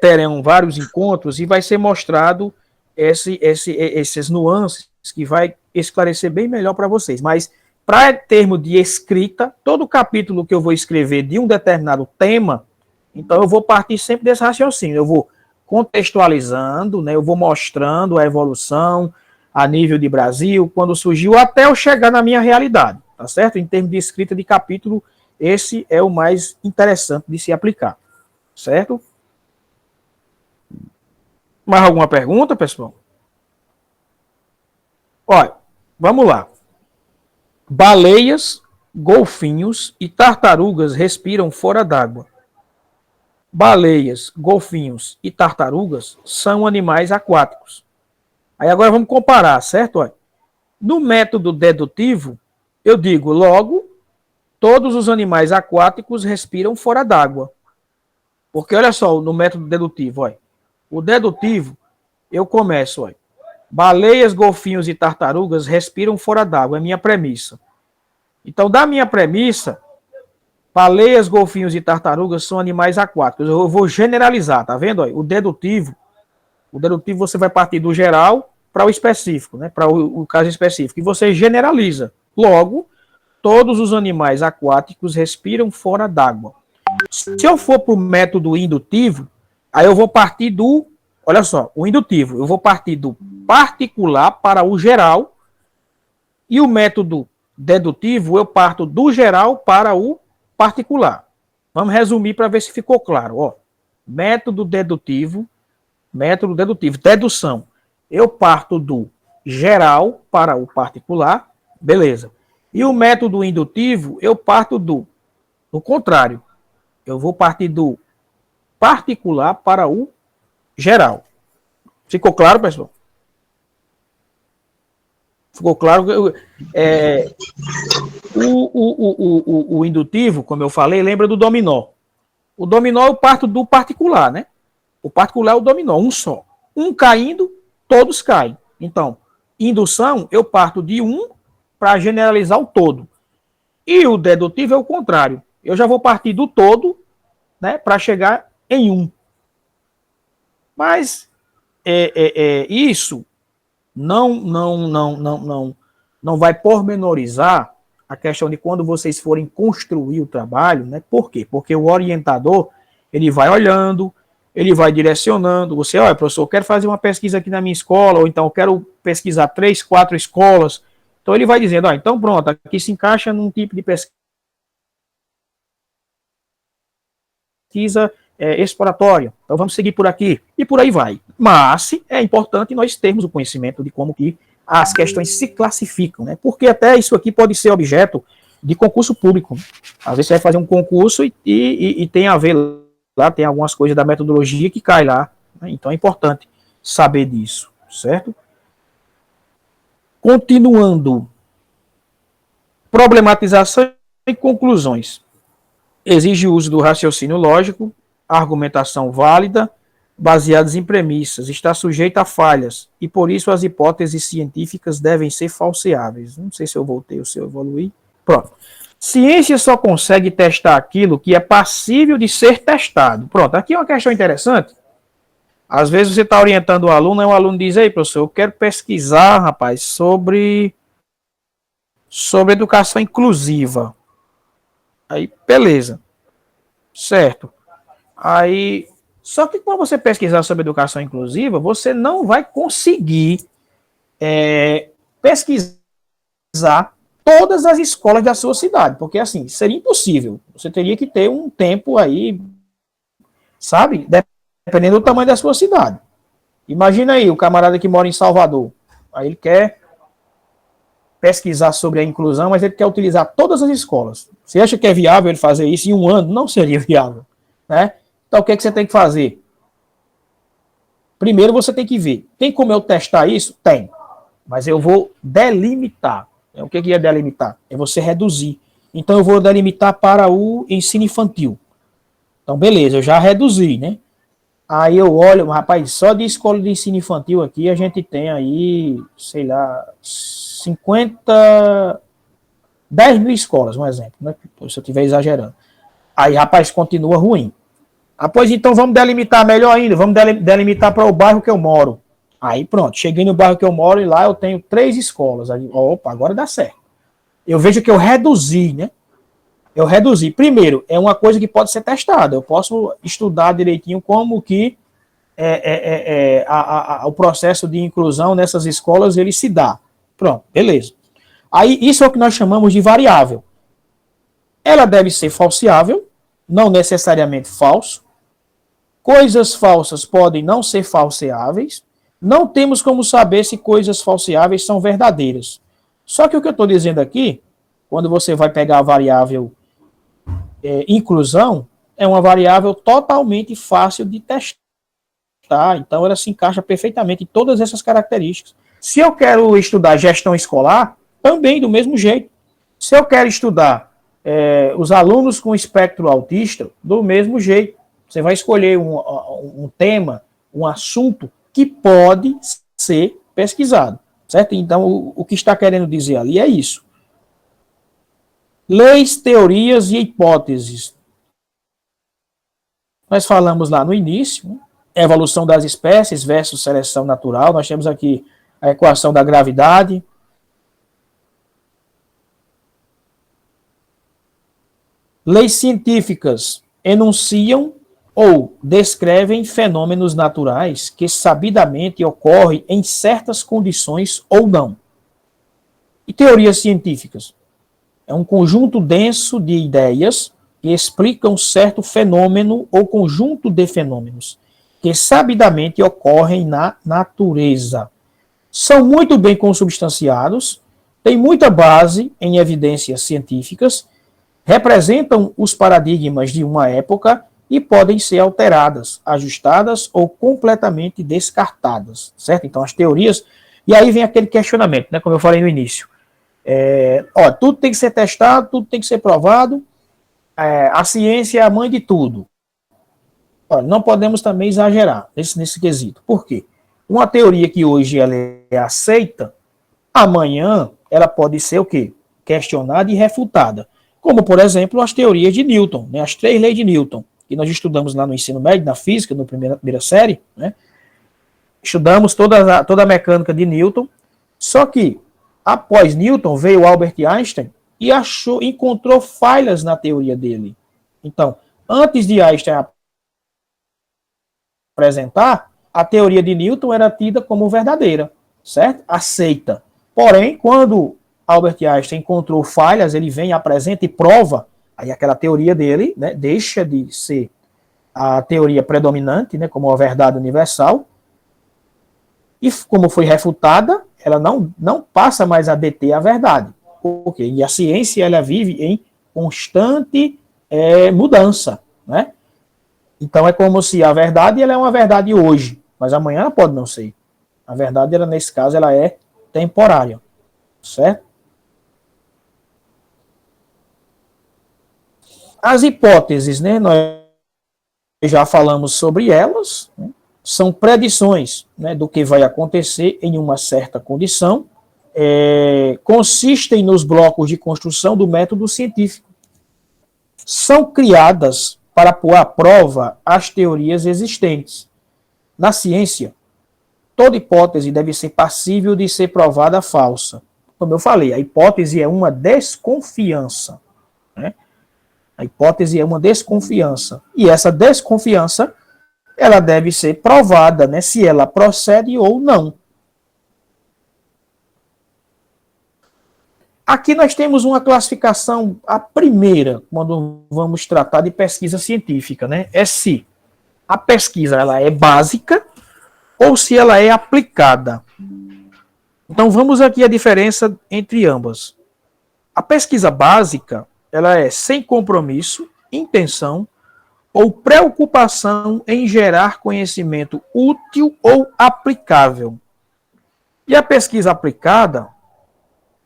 terão vários encontros e vai ser mostrado esses nuances que vai esclarecer bem melhor para vocês. Mas, para termo de escrita, todo capítulo que eu vou escrever de um determinado tema, então eu vou partir sempre desse raciocínio. Eu vou contextualizando, né, eu vou mostrando a evolução a nível de Brasil, quando surgiu, até eu chegar na minha realidade, tá certo? Em termos de escrita de capítulo, esse é o mais interessante de se aplicar, certo? Mais alguma pergunta, pessoal? Olha, vamos lá. Baleias, golfinhos e tartarugas respiram fora d'água. Baleias, golfinhos e tartarugas são animais aquáticos. Aí agora vamos comparar, certo? Olha, no método dedutivo, eu digo logo, todos os animais aquáticos respiram fora d'água. Porque olha só, no método dedutivo, olha, o dedutivo, eu começo, olha, baleias, golfinhos e tartarugas respiram fora d'água, é minha premissa. Então, da minha premissa, baleias, golfinhos e tartarugas são animais aquáticos. Eu vou generalizar, tá vendo? O dedutivo você vai partir do geral para o específico, né? Para o caso específico. E você generaliza. Logo, todos os animais aquáticos respiram fora d'água. Se eu for para o método indutivo, aí eu vou partir do, olha só, o indutivo, eu vou partir do particular para o geral, e o método dedutivo eu parto do geral para o particular. Vamos resumir para ver se ficou claro. Ó, método dedutivo, dedução. Eu parto do geral para o particular, beleza. E o método indutivo, eu parto do contrário. Eu vou partir do particular para o geral. Ficou claro, pessoal? Ficou claro? O indutivo, como eu falei, lembra do dominó. O dominó eu parto do particular, né? O particular é o dominó, um só. Um caindo, todos caem. Então, indução, eu parto de um para generalizar o todo. E o dedutivo é o contrário. Eu já vou partir do todo, né, para chegar em um. Mas isso não vai pormenorizar a questão de quando vocês forem construir o trabalho, né? Por quê? Porque o orientador, ele vai olhando, ele vai direcionando. Você, olha, professor, eu quero fazer uma pesquisa aqui na minha escola, ou então eu quero pesquisar 3, 4 escolas. Então ele vai dizendo, ó, então pronto, aqui se encaixa num tipo de pesquisa exploratória. Então vamos seguir por aqui. E por aí vai. Mas é importante nós termos o conhecimento de como que as questões se classificam, né? Porque até isso aqui pode ser objeto de concurso público. Às vezes você vai fazer um concurso e tem a ver lá, tem algumas coisas da metodologia que cai lá, né? Então é importante saber disso, certo? Continuando. Problematização e conclusões. Exige o uso do raciocínio lógico, argumentação válida, baseadas em premissas, está sujeita a falhas, e por isso as hipóteses científicas devem ser falseáveis. Não sei se eu voltei ou se eu evoluí. Pronto. Ciência só consegue testar aquilo que é passível de ser testado. Pronto, aqui é uma questão interessante. Às vezes você está orientando o aluno, e o aluno diz, ei, professor, eu quero pesquisar, rapaz, sobre educação inclusiva. Aí, beleza. Certo. Aí, só que quando você pesquisar sobre educação inclusiva, você não vai conseguir pesquisar todas as escolas da sua cidade, porque assim, seria impossível. Você teria que ter um tempo aí, sabe? Dependendo do tamanho da sua cidade. Imagina aí, o camarada que mora em Salvador. Aí ele quer pesquisar sobre a inclusão, mas ele quer utilizar todas as escolas. Você acha que é viável ele fazer isso em um ano? Não seria viável, né? Então, o que você tem que fazer? Primeiro, você tem que ver. Tem como eu testar isso? Tem. Mas eu vou delimitar. O que é delimitar? É você reduzir. Então, eu vou delimitar para o ensino infantil. Então, beleza, eu já reduzi, né? Aí eu olho, rapaz, só de escola de ensino infantil aqui a gente tem aí, sei lá, 10 mil escolas, um exemplo, né? Se eu estiver exagerando. Aí, rapaz, continua ruim. Ah, pois então vamos delimitar melhor ainda, vamos delimitar para o bairro que eu moro. Aí pronto, cheguei no bairro que eu moro e lá eu tenho 3 escolas. Aí, opa, agora dá certo. Eu vejo que eu reduzi, né? Eu reduzi. Primeiro, é uma coisa que pode ser testada. Eu posso estudar direitinho como que o processo de inclusão nessas escolas ele se dá. Pronto, beleza. Aí, isso é o que nós chamamos de variável. Ela deve ser falseável, não necessariamente falso. Coisas falsas podem não ser falseáveis. Não temos como saber se coisas falseáveis são verdadeiras. Só que o que eu estou dizendo aqui, quando você vai pegar a variável inclusão, é uma variável totalmente fácil de testar. Então, ela se encaixa perfeitamente em todas essas características. Se eu quero estudar gestão escolar, também do mesmo jeito. Se eu quero estudar os alunos com espectro autista, do mesmo jeito. Você vai escolher um tema, um assunto que pode ser pesquisado, certo? Então, o que está querendo dizer ali é isso. Leis, teorias e hipóteses. Nós falamos lá no início, né? Evolução das espécies versus seleção natural. Nós temos aqui a equação da gravidade. Leis científicas enunciam ou descrevem fenômenos naturais que sabidamente ocorrem em certas condições ou não. E teorias científicas? É um conjunto denso de ideias que explicam certo fenômeno ou conjunto de fenômenos que sabidamente ocorrem na natureza. São muito bem consubstanciados, têm muita base em evidências científicas, representam os paradigmas de uma época e podem ser alteradas, ajustadas ou completamente descartadas, certo? Então, as teorias... E aí vem aquele questionamento, né, como eu falei no início. Tudo tem que ser testado, tudo tem que ser provado, a ciência é a mãe de tudo. Não podemos também exagerar nesse quesito. Por quê? Uma teoria que hoje ela é aceita, amanhã ela pode ser o quê? Questionada e refutada. Como, por exemplo, as teorias de Newton, né? As 3 leis de Newton, que nós estudamos lá no ensino médio, na física, na primeira série, né? Estudamos toda a mecânica de Newton, só que após Newton veio Albert Einstein e encontrou falhas na teoria dele. Então, antes de Einstein apresentar, a teoria de Newton era tida como verdadeira, certo? Aceita. Porém, quando Albert Einstein encontrou falhas, ele vem, apresenta e prova, aí aquela teoria dele, né, deixa de ser a teoria predominante, né, como a verdade universal, e como foi refutada, ela não passa mais a deter a verdade. Por quê? E a ciência ela vive em constante mudança, né? Então é como se a verdade ela é uma verdade hoje, mas amanhã ela pode não ser. A verdade, ela, nesse caso, ela é temporária, certo? As hipóteses, né, nós já falamos sobre elas, né, são predições, né, do que vai acontecer em uma certa condição, consistem nos blocos de construção do método científico. São criadas para pôr à prova as teorias existentes. Na ciência, toda hipótese deve ser passível de ser provada falsa. Como eu falei, a hipótese é uma desconfiança, né? A hipótese é uma desconfiança. E essa desconfiança, ela deve ser provada, né, se ela procede ou não. Aqui nós temos uma classificação, a primeira, quando vamos tratar de pesquisa científica, né, é se a pesquisa ela é básica ou se ela é aplicada. Então vamos aqui a diferença entre ambas. A pesquisa básica, ela é sem compromisso, intenção ou preocupação em gerar conhecimento útil ou aplicável. E a pesquisa aplicada,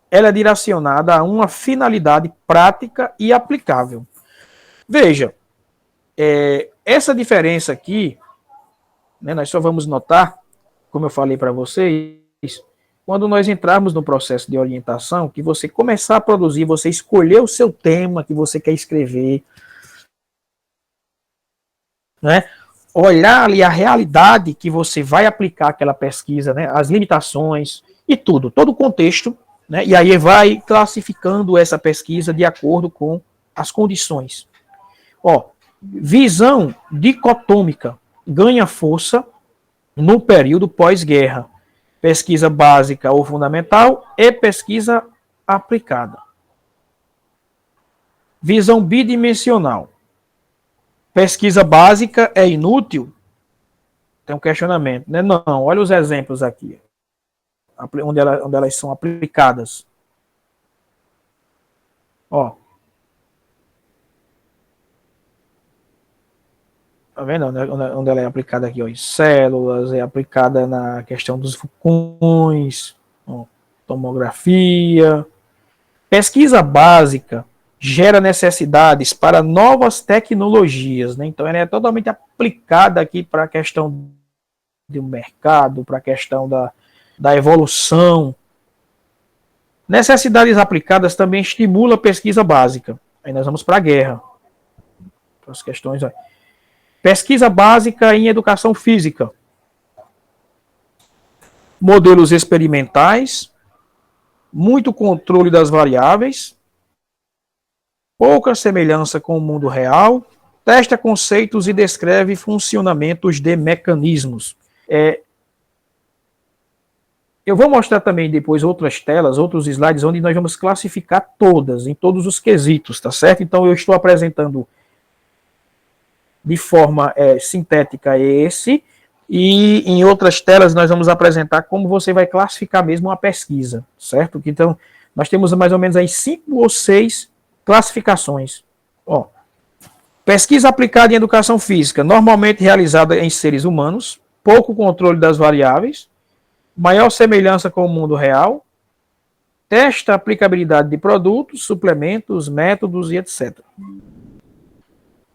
ela é direcionada a uma finalidade prática e aplicável. Veja, essa diferença aqui, né, nós só vamos notar, como eu falei para vocês, quando nós entrarmos no processo de orientação, que você começar a produzir, você escolher o seu tema que você quer escrever, né? Olhar ali a realidade que você vai aplicar aquela pesquisa, né? As limitações e tudo, todo o contexto, né? E aí vai classificando essa pesquisa de acordo com as condições. Ó, visão dicotômica ganha força no período pós-guerra. Pesquisa básica ou fundamental e pesquisa aplicada. Visão bidimensional. Pesquisa básica é inútil? Tem um questionamento, né? Não, olha os exemplos aqui, onde elas são aplicadas. Ó. Tá vendo onde ela é aplicada aqui? Ó, em células, é aplicada na questão dos vulcões, ó, tomografia. Pesquisa básica gera necessidades para novas tecnologias, né? Então ela é totalmente aplicada aqui para a questão do mercado, para a questão da evolução. Necessidades aplicadas também estimula a pesquisa básica. Aí nós vamos para a guerra. Para as questões. Ó. Pesquisa básica em educação física. Modelos experimentais, muito controle das variáveis, pouca semelhança com o mundo real, testa conceitos e descreve funcionamentos de mecanismos. Eu vou mostrar também depois outras telas, outros slides, onde nós vamos classificar todas, em todos os quesitos, tá certo? Então eu estou apresentando de forma sintética esse, e em outras telas nós vamos apresentar como você vai classificar mesmo uma pesquisa, certo? Então, nós temos mais ou menos aí 5 ou 6 classificações. Ó, pesquisa aplicada em educação física, normalmente realizada em seres humanos, pouco controle das variáveis, maior semelhança com o mundo real, testa a aplicabilidade de produtos, suplementos, métodos e etc.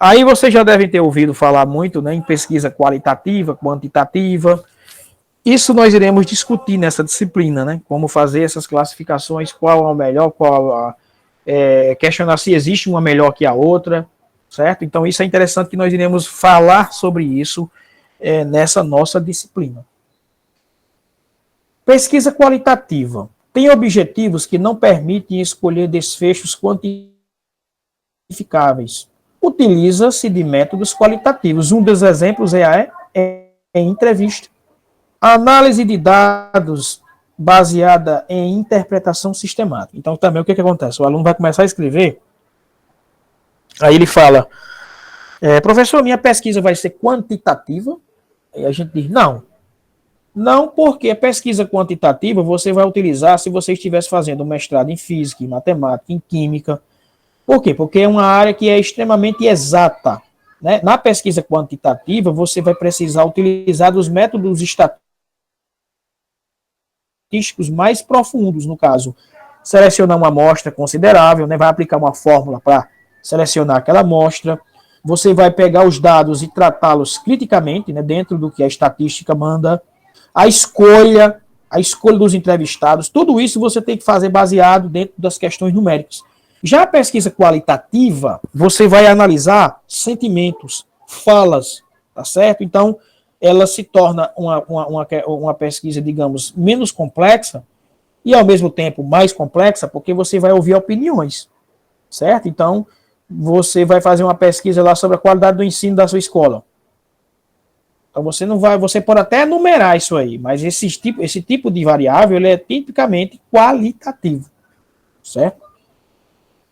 Aí vocês já devem ter ouvido falar muito, né, em pesquisa qualitativa, quantitativa. Isso nós iremos discutir nessa disciplina, né? Como fazer essas classificações, qual é o melhor, questionar se existe uma melhor que a outra, certo? Então isso é interessante que nós iremos falar sobre isso nessa nossa disciplina. Pesquisa qualitativa. Tem objetivos que não permitem escolher desfechos quantificáveis. Utiliza-se de métodos qualitativos. Um dos exemplos é a entrevista. A análise de dados baseada em interpretação sistemática. Então, também, o que acontece? O aluno vai começar a escrever, aí ele fala, professor, minha pesquisa vai ser quantitativa? Aí a gente diz, não. Não, porque a pesquisa quantitativa você vai utilizar se você estivesse fazendo um mestrado em física, em matemática, em química. Por quê? Porque é uma área que é extremamente exata, né? Na pesquisa quantitativa, você vai precisar utilizar dos métodos estatísticos mais profundos, no caso, selecionar uma amostra considerável, né? Vai aplicar uma fórmula para selecionar aquela amostra, você vai pegar os dados e tratá-los criticamente, né? Dentro do que a estatística manda, a escolha dos entrevistados, tudo isso você tem que fazer baseado dentro das questões numéricas. Já a pesquisa qualitativa, você vai analisar sentimentos, falas, tá certo? Então, ela se torna uma pesquisa, digamos, menos complexa e, ao mesmo tempo, mais complexa, porque você vai ouvir opiniões, certo? Então, você vai fazer uma pesquisa lá sobre a qualidade do ensino da sua escola. Então, você pode até enumerar isso aí, mas esse tipo de variável, ele é tipicamente qualitativo, certo?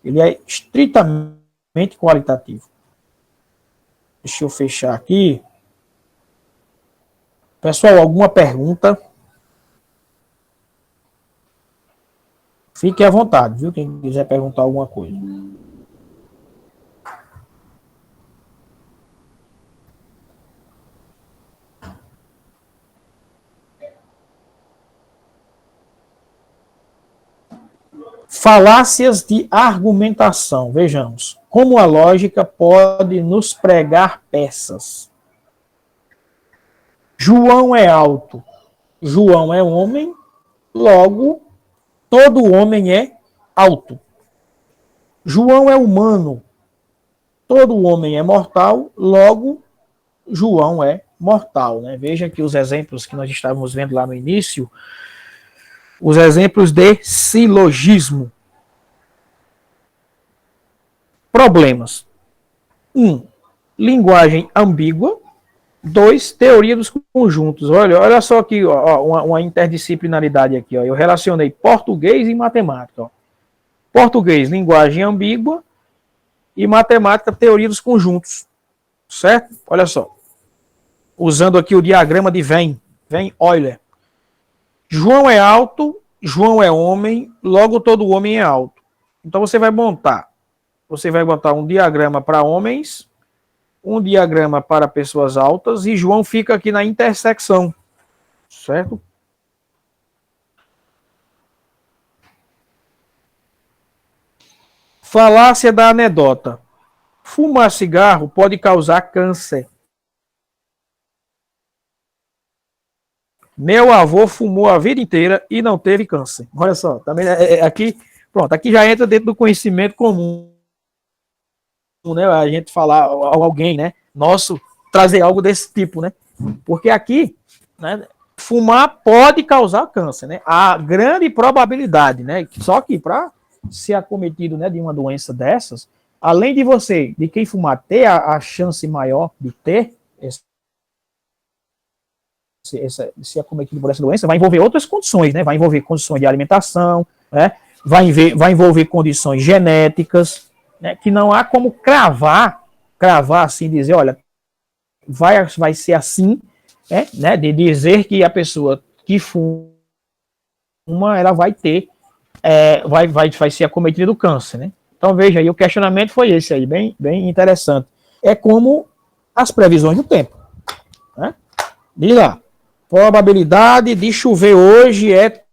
Ele é estritamente qualitativo. Deixa eu fechar aqui. Pessoal, alguma pergunta? Fique à vontade, viu? Quem quiser perguntar alguma coisa. Falácias de argumentação. Vejamos. Como a lógica pode nos pregar peças. João é alto, João é homem, logo todo homem é alto. João é humano, todo homem é mortal, logo João é mortal, né? Veja que os exemplos que nós estávamos vendo lá no início, os exemplos de silogismo. Problemas. 1. Linguagem ambígua. 2. Teoria dos conjuntos. Olha só aqui, ó, uma interdisciplinaridade aqui. Ó. Eu relacionei português e matemática. Ó. Português, linguagem ambígua. E matemática, teoria dos conjuntos. Certo? Olha só. Usando aqui o diagrama de Venn Euler. João é alto, João é homem, logo todo homem é alto. Então você vai botar um diagrama para homens, um diagrama para pessoas altas, e João fica aqui na intersecção, certo? Falácia da anedota. Fumar cigarro pode causar câncer. Meu avô fumou a vida inteira e não teve câncer. Olha só, também aqui, pronto, aqui já entra dentro do conhecimento comum, né? A gente falar alguém, né? Nosso trazer algo desse tipo, né? Porque aqui, né? Fumar pode causar câncer, né? A grande probabilidade, né? Só que para ser acometido, né, de uma doença dessas, além de quem fumar ter a chance maior de ter ser acometido por essa doença, vai envolver outras condições, né? Vai envolver condições de alimentação, né? Vai envolver condições genéticas, né? Que não há como cravar assim, dizer, olha, vai ser assim, né? De dizer que a pessoa que fuma, ela vai ter, vai ser acometida do câncer, né? Então veja aí, o questionamento foi esse aí, bem interessante. É como as previsões do tempo, né? Diz lá. Probabilidade de chover hoje é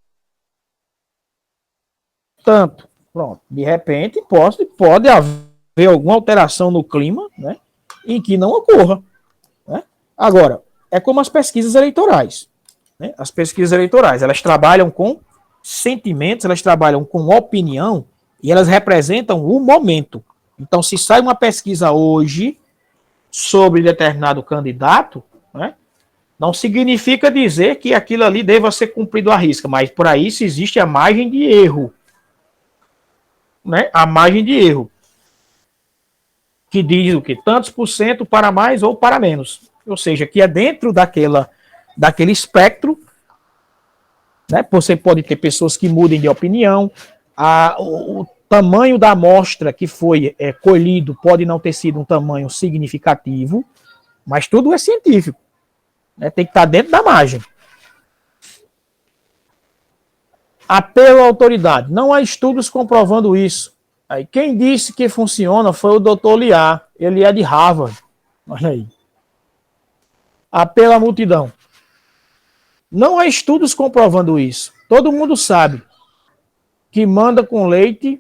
tanto. Pronto. De repente, pode haver alguma alteração no clima, né, em que não ocorra. Né? Agora, é como as pesquisas eleitorais. Né? As pesquisas eleitorais, elas trabalham com sentimentos, elas trabalham com opinião e elas representam o momento. Então, se sai uma pesquisa hoje sobre determinado candidato, né, não significa dizer que aquilo ali deva ser cumprido à risca, mas por aí se existe a margem de erro. Né? A margem de erro. Que diz o quê? Tantos por cento para mais ou para menos. Ou seja, que é dentro daquele espectro. Né? Você pode ter pessoas que mudem de opinião. O tamanho da amostra que foi colhido pode não ter sido um tamanho significativo, mas tudo é científico. Né, tem que estar dentro da margem. Apelo à autoridade. Não há estudos comprovando isso. Aí, quem disse que funciona foi o Dr. Liar. Ele é de Harvard. Olha aí. Apelo à multidão. Não há estudos comprovando isso. Todo mundo sabe que manda com leite,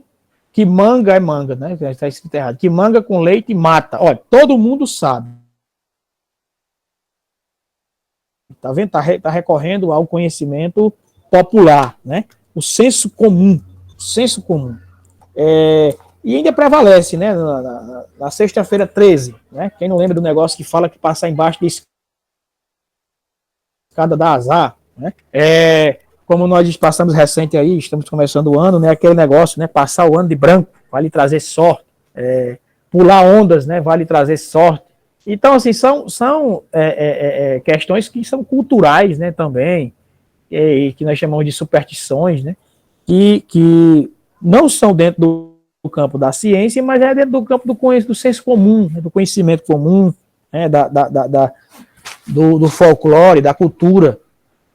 que manga é manga, né? Está escrito errado. Que manga com leite mata. Olha, todo mundo sabe. Tá vendo? Tá recorrendo ao conhecimento popular, né? O senso comum. Senso comum. E ainda prevalece, né? Na sexta-feira 13, né? Quem não lembra do negócio que fala que passar embaixo da escada dá azar, né? Como nós passamos recente aí, estamos começando o ano, né? Aquele negócio, né? Passar o ano de branco vai lhe trazer sorte. Pular ondas, né? Vai lhe trazer sorte. Então, assim, são questões que são culturais, né, também, e que nós chamamos de superstições, né, que não são dentro do campo da ciência, mas é dentro do campo do senso comum, né, do conhecimento comum, né, do folclore, da cultura,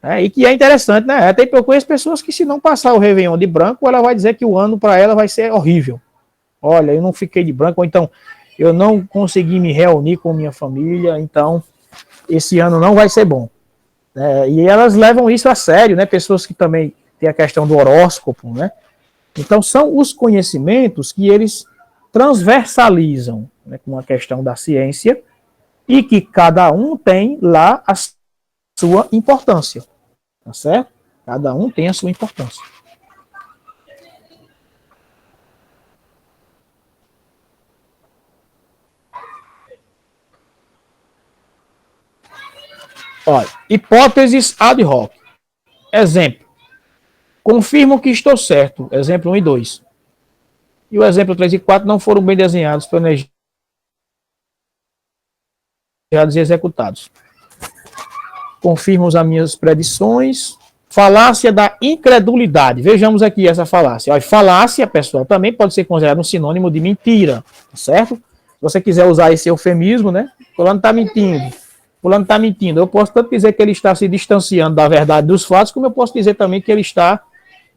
né, e que é interessante, né, até porque eu conheço pessoas que se não passar o Réveillon de branco, ela vai dizer que o ano para ela vai ser horrível. Olha, eu não fiquei de branco, ou então eu não consegui me reunir com minha família, então esse ano não vai ser bom. E elas levam isso a sério, né? Pessoas que também têm a questão do horóscopo, né? Então são os conhecimentos que eles transversalizam, né, com a questão da ciência e que cada um tem lá sua importância, tá certo? Cada um tem a sua importância. Olha, hipóteses ad hoc. Exemplo. Confirmo que estou certo. Exemplo 1 e 2. E o exemplo 3 e 4 não foram bem desenhados, planejados e executados. Confirmo as minhas predições. Falácia da incredulidade. Vejamos aqui essa falácia. Olha, falácia, pessoal, também pode ser considerado um sinônimo de mentira, certo? Se você quiser usar esse eufemismo, né? Fulano está mentindo. Fulano está mentindo. Eu posso tanto dizer que ele está se distanciando da verdade dos fatos, como eu posso dizer também que ele está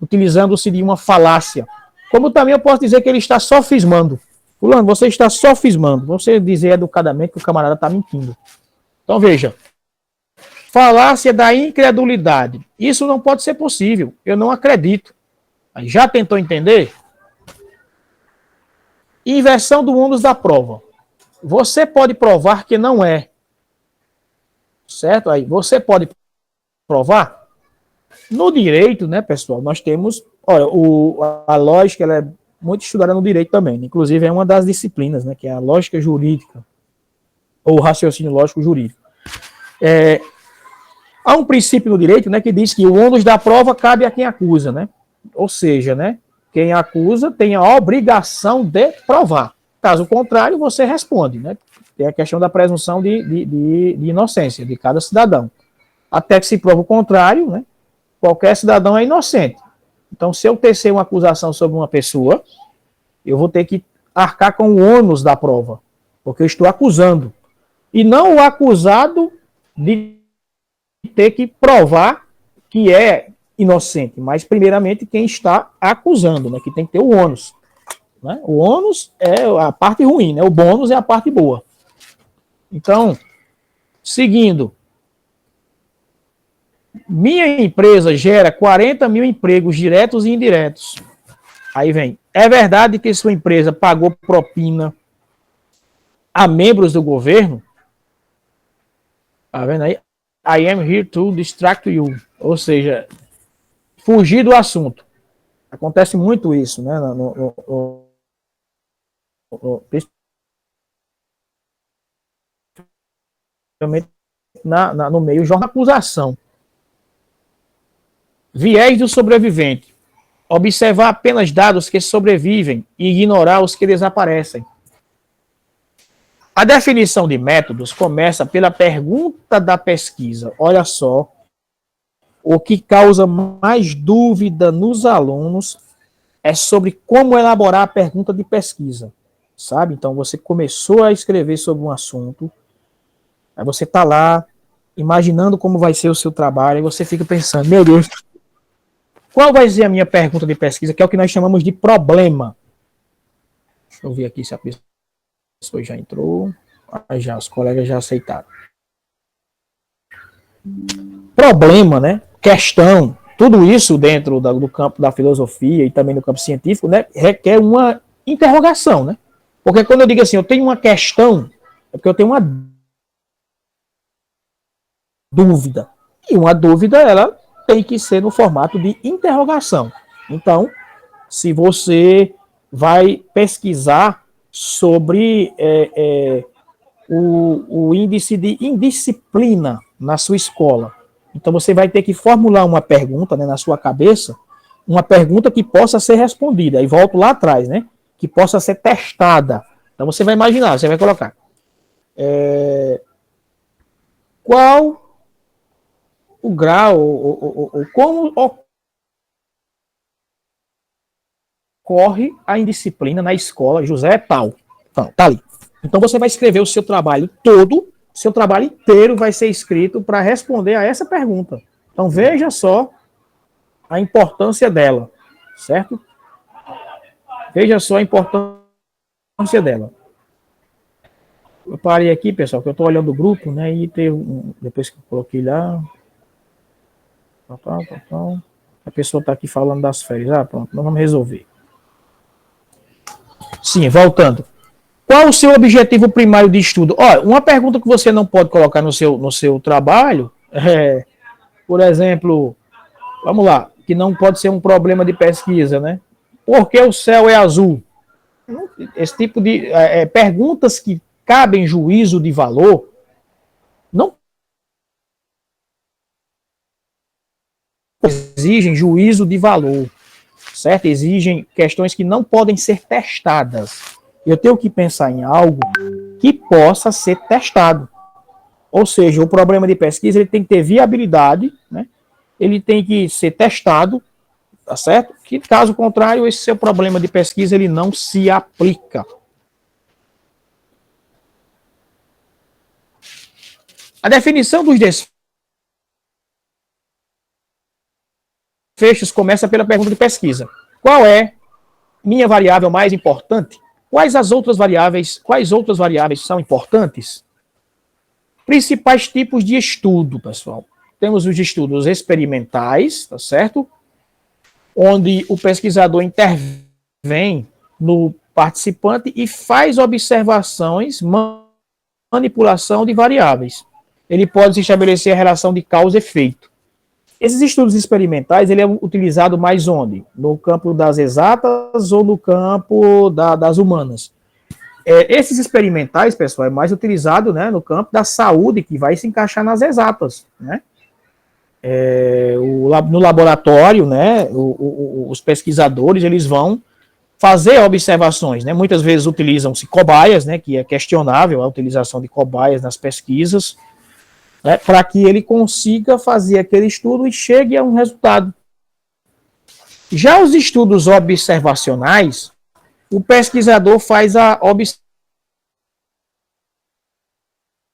utilizando-se de uma falácia. Como também eu posso dizer que ele está sofismando. Fulano, você está sofismando. Você dizer educadamente que o camarada está mentindo. Então veja. Falácia da incredulidade. Isso não pode ser possível. Eu não acredito. Aí já tentou entender? Inversão do ônus da prova. Você pode provar que não é. Certo? Aí você pode provar? No direito, né, pessoal, nós temos... Olha, a lógica ela é muito estudada no direito também. Né? Inclusive é uma das disciplinas, né, que é a lógica jurídica. Ou raciocínio lógico jurídico. Há um princípio no direito, né, que diz que o ônus da prova cabe a quem acusa, né? Ou seja, né, quem acusa tem a obrigação de provar. Caso contrário, você responde, né? Tem a questão da presunção de inocência de cada cidadão. Até que se prova o contrário, né? Qualquer cidadão é inocente. Então, se eu tecer uma acusação sobre uma pessoa, eu vou ter que arcar com o ônus da prova, porque eu estou acusando. E não o acusado de ter que provar que é inocente, mas primeiramente quem está acusando, né, que tem que ter o ônus. Né? O ônus é a parte ruim, né? O bônus é a parte boa. Então, seguindo, minha empresa gera 40 mil empregos diretos e indiretos. Aí vem, é verdade que sua empresa pagou propina a membros do governo? Tá vendo aí? I am here to distract you. Ou seja, fugir do assunto. Acontece muito isso, né? No meio de acusação. Viés do sobrevivente. Observar apenas dados que sobrevivem e ignorar os que desaparecem. A definição de métodos começa pela pergunta da pesquisa. Olha só, o que causa mais dúvida nos alunos é sobre como elaborar a pergunta de pesquisa, sabe? Então, você começou a escrever sobre um assunto, aí você está lá, imaginando como vai ser o seu trabalho, e você fica pensando, meu Deus, qual vai ser a minha pergunta de pesquisa, que é o que nós chamamos de problema. Deixa eu ver aqui se a pessoa já entrou. Já, os colegas já aceitaram. Problema, né? Questão, tudo isso dentro do campo da filosofia e também no campo científico, né? Requer uma interrogação, né? Porque quando eu digo assim, eu tenho uma questão, é porque eu tenho uma dúvida. E uma dúvida, ela tem que ser no formato de interrogação. Então, se você vai pesquisar sobre o índice de indisciplina na sua escola. Então, você vai ter que formular uma pergunta, né, na sua cabeça, uma pergunta que possa ser respondida. E volto lá atrás, né? Que possa ser testada. Então, você vai imaginar, você vai colocar. Qual o grau, ou como ocorre a indisciplina na escola José tal. Então, tá ali. Então você vai escrever o seu trabalho todo, seu trabalho inteiro vai ser escrito para responder a essa pergunta. Então veja só a importância dela, certo? Veja só a importância dela. Eu parei aqui, pessoal, que eu estou olhando o grupo, né? E depois que eu coloquei lá. A pessoa está aqui falando das férias. Ah, pronto, nós vamos resolver. Sim, voltando. Qual o seu objetivo primário de estudo? Olha, uma pergunta que você não pode colocar no seu trabalho Por exemplo, vamos lá, que não pode ser um problema de pesquisa, né? Por que o céu é azul? Esse tipo de perguntas que cabem juízo de valor não exigem juízo de valor, certo? Exigem questões que não podem ser testadas. Eu tenho que pensar em algo que possa ser testado. Ou seja, o problema de pesquisa ele tem que ter viabilidade, né? Ele tem que ser testado, tá certo? Que caso contrário, esse seu problema de pesquisa ele não se aplica. A definição dos desfechos começa pela pergunta de pesquisa. Qual é minha variável mais importante? Quais outras variáveis são importantes? Principais tipos de estudo, pessoal. Temos os estudos experimentais, tá certo? Onde o pesquisador intervém no participante e faz observações, manipulação de variáveis. Ele pode estabelecer a relação de causa e efeito. Esses estudos experimentais, ele é utilizado mais onde? No campo das exatas ou no campo das humanas? Esses experimentais, pessoal, é mais utilizado, né, no campo da saúde, que vai se encaixar nas exatas, né? No laboratório, né, os pesquisadores, eles vão fazer observações, né? Muitas vezes utilizam-se cobaias, né, que é questionável a utilização de cobaias nas pesquisas, né, para que ele consiga fazer aquele estudo e chegue a um resultado. Já os estudos observacionais, o pesquisador faz a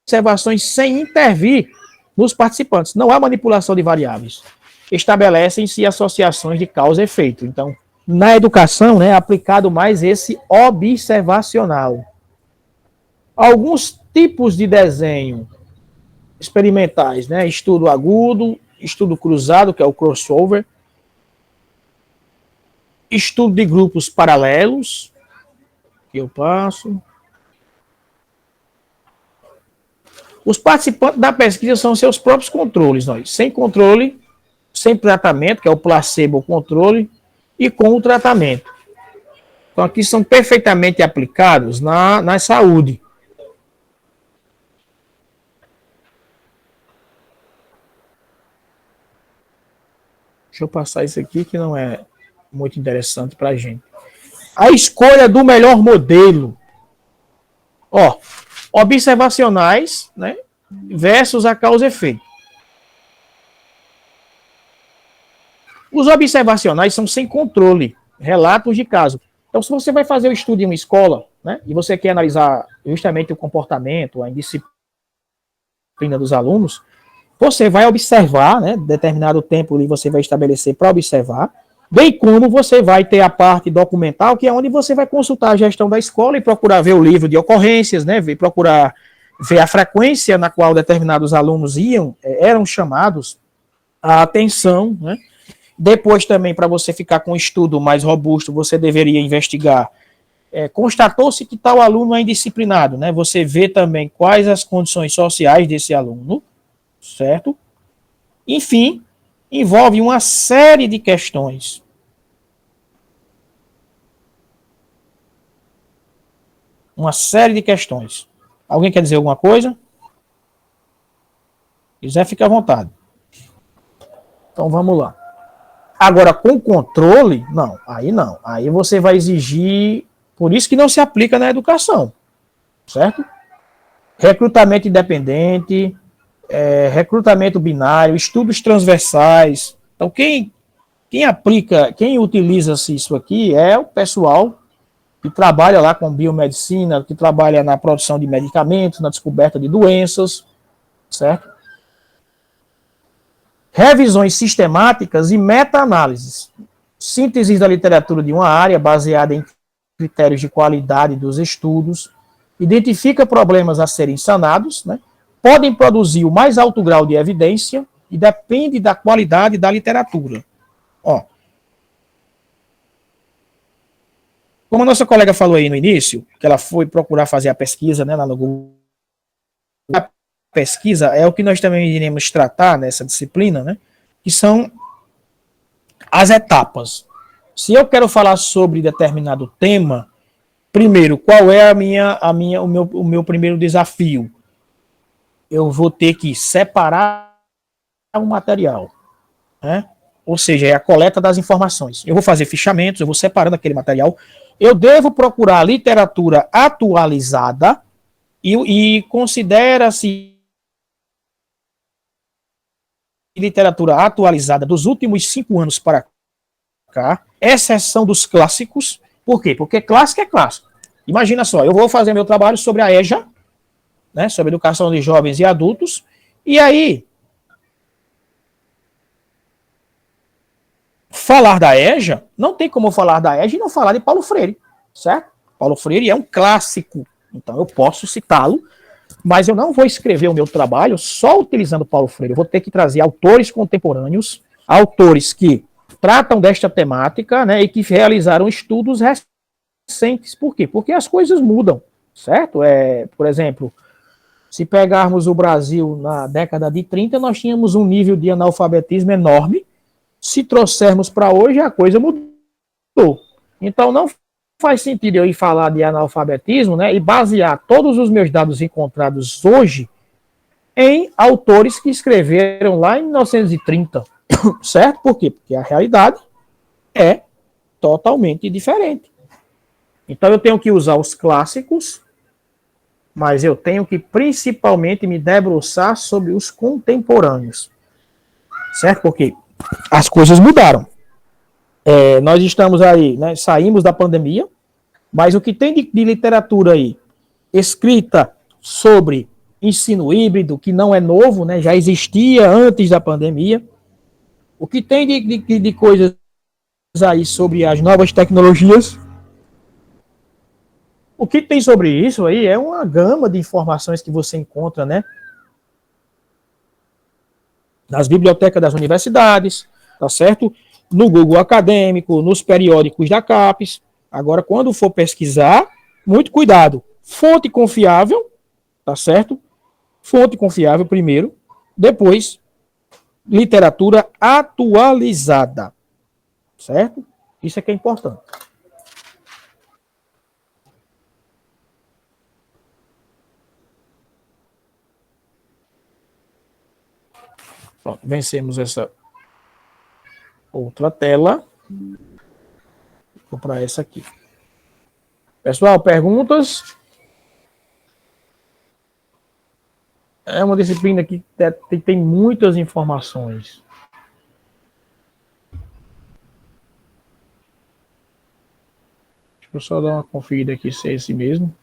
observações sem intervir nos participantes. Não há manipulação de variáveis. Estabelecem-se associações de causa e efeito. Então, na educação, né, é aplicado mais esse observacional. Alguns tipos de desenho experimentais, né, estudo agudo, estudo cruzado, que é o crossover, estudo de grupos paralelos, que eu passo. Os participantes da pesquisa são seus próprios controles, sem controle, sem tratamento, que é o placebo controle, e com o tratamento. Então, aqui são perfeitamente aplicados na saúde. Deixa eu passar isso aqui, que não é muito interessante para a gente. A escolha do melhor modelo. Observacionais, né, versus a causa e efeito. Os observacionais são sem controle, relatos de caso. Então, se você vai fazer o estudo em uma escola, né, e você quer analisar justamente o comportamento, a indisciplina dos alunos, você vai observar, né, determinado tempo ali você vai estabelecer para observar, bem como você vai ter a parte documental, que é onde você vai consultar a gestão da escola e procurar ver o livro de ocorrências, né, procurar ver a frequência na qual determinados alunos eram chamados a atenção, né. Depois também, para você ficar com um estudo mais robusto, você deveria investigar. Constatou-se que tal aluno é indisciplinado, né? Você vê também quais as condições sociais desse aluno, certo? Enfim, envolve uma série de questões. Uma série de questões. Alguém quer dizer alguma coisa? Se quiser, fica à vontade. Então, vamos lá. Agora, com controle, não. Aí você vai exigir, por isso que não se aplica na educação, certo? Recrutamento independente, recrutamento binário, estudos transversais. Então, quem utiliza isso aqui é o pessoal que trabalha lá com biomedicina, que trabalha na produção de medicamentos, na descoberta de doenças, certo? Revisões sistemáticas e meta-análises. Síntese da literatura de uma área baseada em critérios de qualidade dos estudos. Identifica problemas a serem sanados, né? Podem produzir o mais alto grau de evidência e depende da qualidade da literatura. Como a nossa colega falou aí no início, que ela foi procurar fazer a pesquisa, né, lá no Google, pesquisa é o que nós também iremos tratar nessa disciplina, né? Que são as etapas. Se eu quero falar sobre determinado tema, primeiro, qual é o meu primeiro desafio? Eu vou ter que separar o material, né? Ou seja, é a coleta das informações. Eu vou fazer fichamentos, eu vou separando aquele material. Eu devo procurar literatura atualizada e considera-se literatura atualizada dos últimos 5 anos para cá, exceção dos clássicos. Por quê? Porque clássico é clássico. Imagina só, eu vou fazer meu trabalho sobre a EJA, né, sobre educação de jovens e adultos, e aí falar da EJA, não tem como falar da EJA e não falar de Paulo Freire, certo? Paulo Freire é um clássico, então eu posso citá-lo, mas eu não vou escrever o meu trabalho só utilizando Paulo Freire, eu vou ter que trazer autores contemporâneos, autores que tratam desta temática, né, e que realizaram estudos recentes. Por quê? Porque as coisas mudam, certo? Por exemplo, se pegarmos o Brasil na década de 30, nós tínhamos um nível de analfabetismo enorme. Se trouxermos para hoje, a coisa mudou. Então, não faz sentido eu ir falar de analfabetismo, né, e basear todos os meus dados encontrados hoje em autores que escreveram lá em 1930, certo? Por quê? Porque a realidade é totalmente diferente. Então, eu tenho que usar os clássicos, mas eu tenho que principalmente me debruçar sobre os contemporâneos, certo? Porque as coisas mudaram. Nós estamos aí, né, saímos da pandemia, mas o que tem de literatura aí, escrita sobre ensino híbrido, que não é novo, né, já existia antes da pandemia, o que tem de coisas aí sobre as novas tecnologias, o que tem sobre isso aí é uma gama de informações que você encontra, né, nas bibliotecas das universidades, tá certo? No Google Acadêmico, nos periódicos da CAPES. Agora, quando for pesquisar, muito cuidado. Fonte confiável, tá certo? Fonte confiável primeiro, depois literatura atualizada, certo? Isso é que é importante. Pronto, vencemos essa outra tela. Vou para essa aqui. Pessoal, perguntas? É uma disciplina que tem muitas informações. Deixa eu só dar uma conferida aqui se é esse mesmo.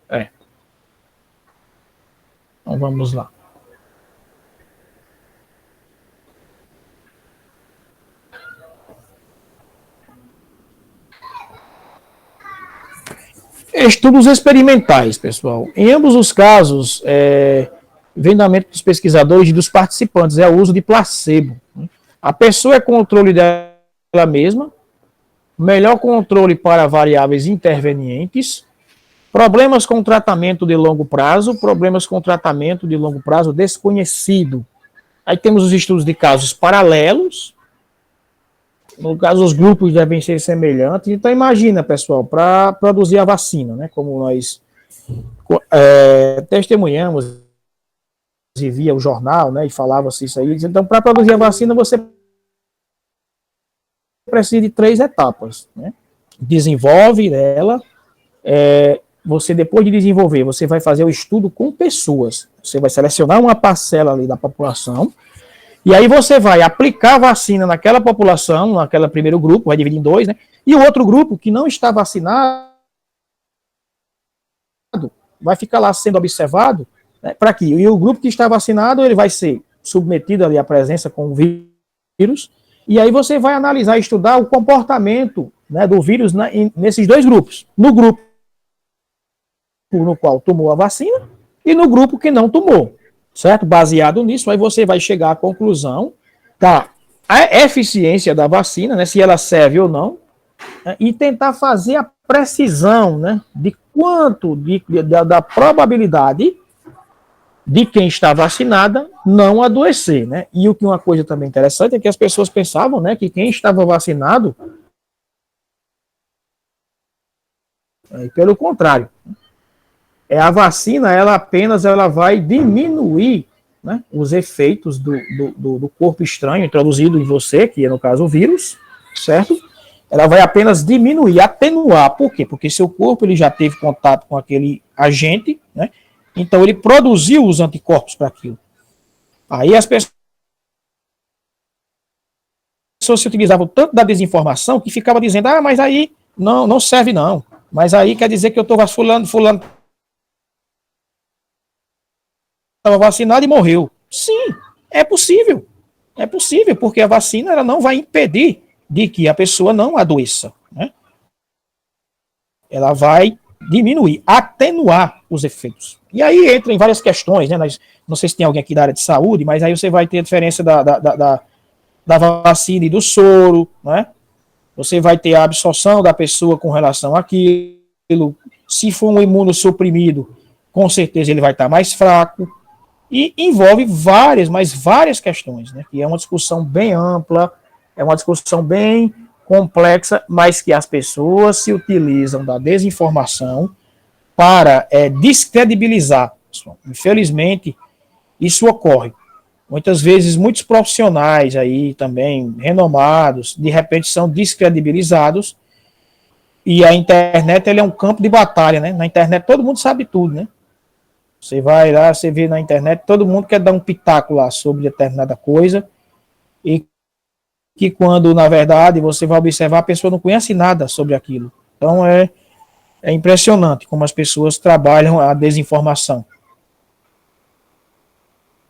Então vamos lá. Estudos experimentais, pessoal. Em ambos os casos, vem da mente dos pesquisadores e dos participantes, é o uso de placebo. A pessoa é controle dela mesma, melhor controle para variáveis intervenientes, problemas com tratamento de longo prazo, problemas com tratamento de longo prazo desconhecido. Aí temos os estudos de casos paralelos, no caso os grupos devem ser semelhantes. Então imagina, pessoal, para produzir a vacina, né, como nós testemunhamos e via o jornal, né, e falava-se isso aí. Então, para produzir a vacina, você precisa de 3 etapas, né? Desenvolve ela, você depois de desenvolver, você vai fazer o estudo com pessoas, você vai selecionar uma parcela ali da população, e aí você vai aplicar a vacina naquela população, naquele primeiro grupo, vai dividir em 2, né? E o outro grupo que não está vacinado vai ficar lá sendo observado, né, para quê? E o grupo que está vacinado, ele vai ser submetido ali à presença com o vírus, e aí você vai analisar, estudar o comportamento, né, do vírus nesses 2 grupos. No grupo no qual tomou a vacina e no grupo que não tomou, certo? Baseado nisso, aí você vai chegar à conclusão da eficiência da vacina, né, se ela serve ou não, né, e tentar fazer a precisão, né, de quanto da probabilidade de quem está vacinada não adoecer, né? E uma coisa também interessante é que as pessoas pensavam, né, que quem estava vacinado, pelo contrário, a vacina, ela vai diminuir, né, os efeitos do corpo estranho introduzido em você, que é no caso o vírus, certo? Ela vai apenas diminuir, atenuar. Por quê? Porque seu corpo ele já teve contato com aquele agente, né? Então ele produziu os anticorpos para aquilo. Aí as pessoas se utilizavam tanto da desinformação que ficava dizendo, mas aí não serve não. Mas aí quer dizer que eu estou fulano estava vacinado e morreu. Sim, é possível. É possível, porque a vacina ela não vai impedir de que a pessoa não adoeça, né? Ela vai diminuir, atenuar os efeitos. E aí entra em várias questões, né? Não sei se tem alguém aqui da área de saúde, mas aí você vai ter a diferença da vacina e do soro, né? Você vai ter a absorção da pessoa com relação àquilo. Se for um imunossuprimido, com certeza ele vai estar mais fraco. E envolve várias questões, né? Que é uma discussão bem ampla, é uma discussão bem complexa, mas que as pessoas se utilizam da desinformação para descredibilizar. Infelizmente, isso ocorre. Muitas vezes, muitos profissionais aí também, renomados, de repente são descredibilizados, e a internet ele é um campo de batalha, né? Na internet todo mundo sabe tudo, né? Você vai lá, você vê na internet, todo mundo quer dar um pitaco lá sobre determinada coisa, e que quando, na verdade, você vai observar, a pessoa não conhece nada sobre aquilo. Então, é impressionante como as pessoas trabalham a desinformação.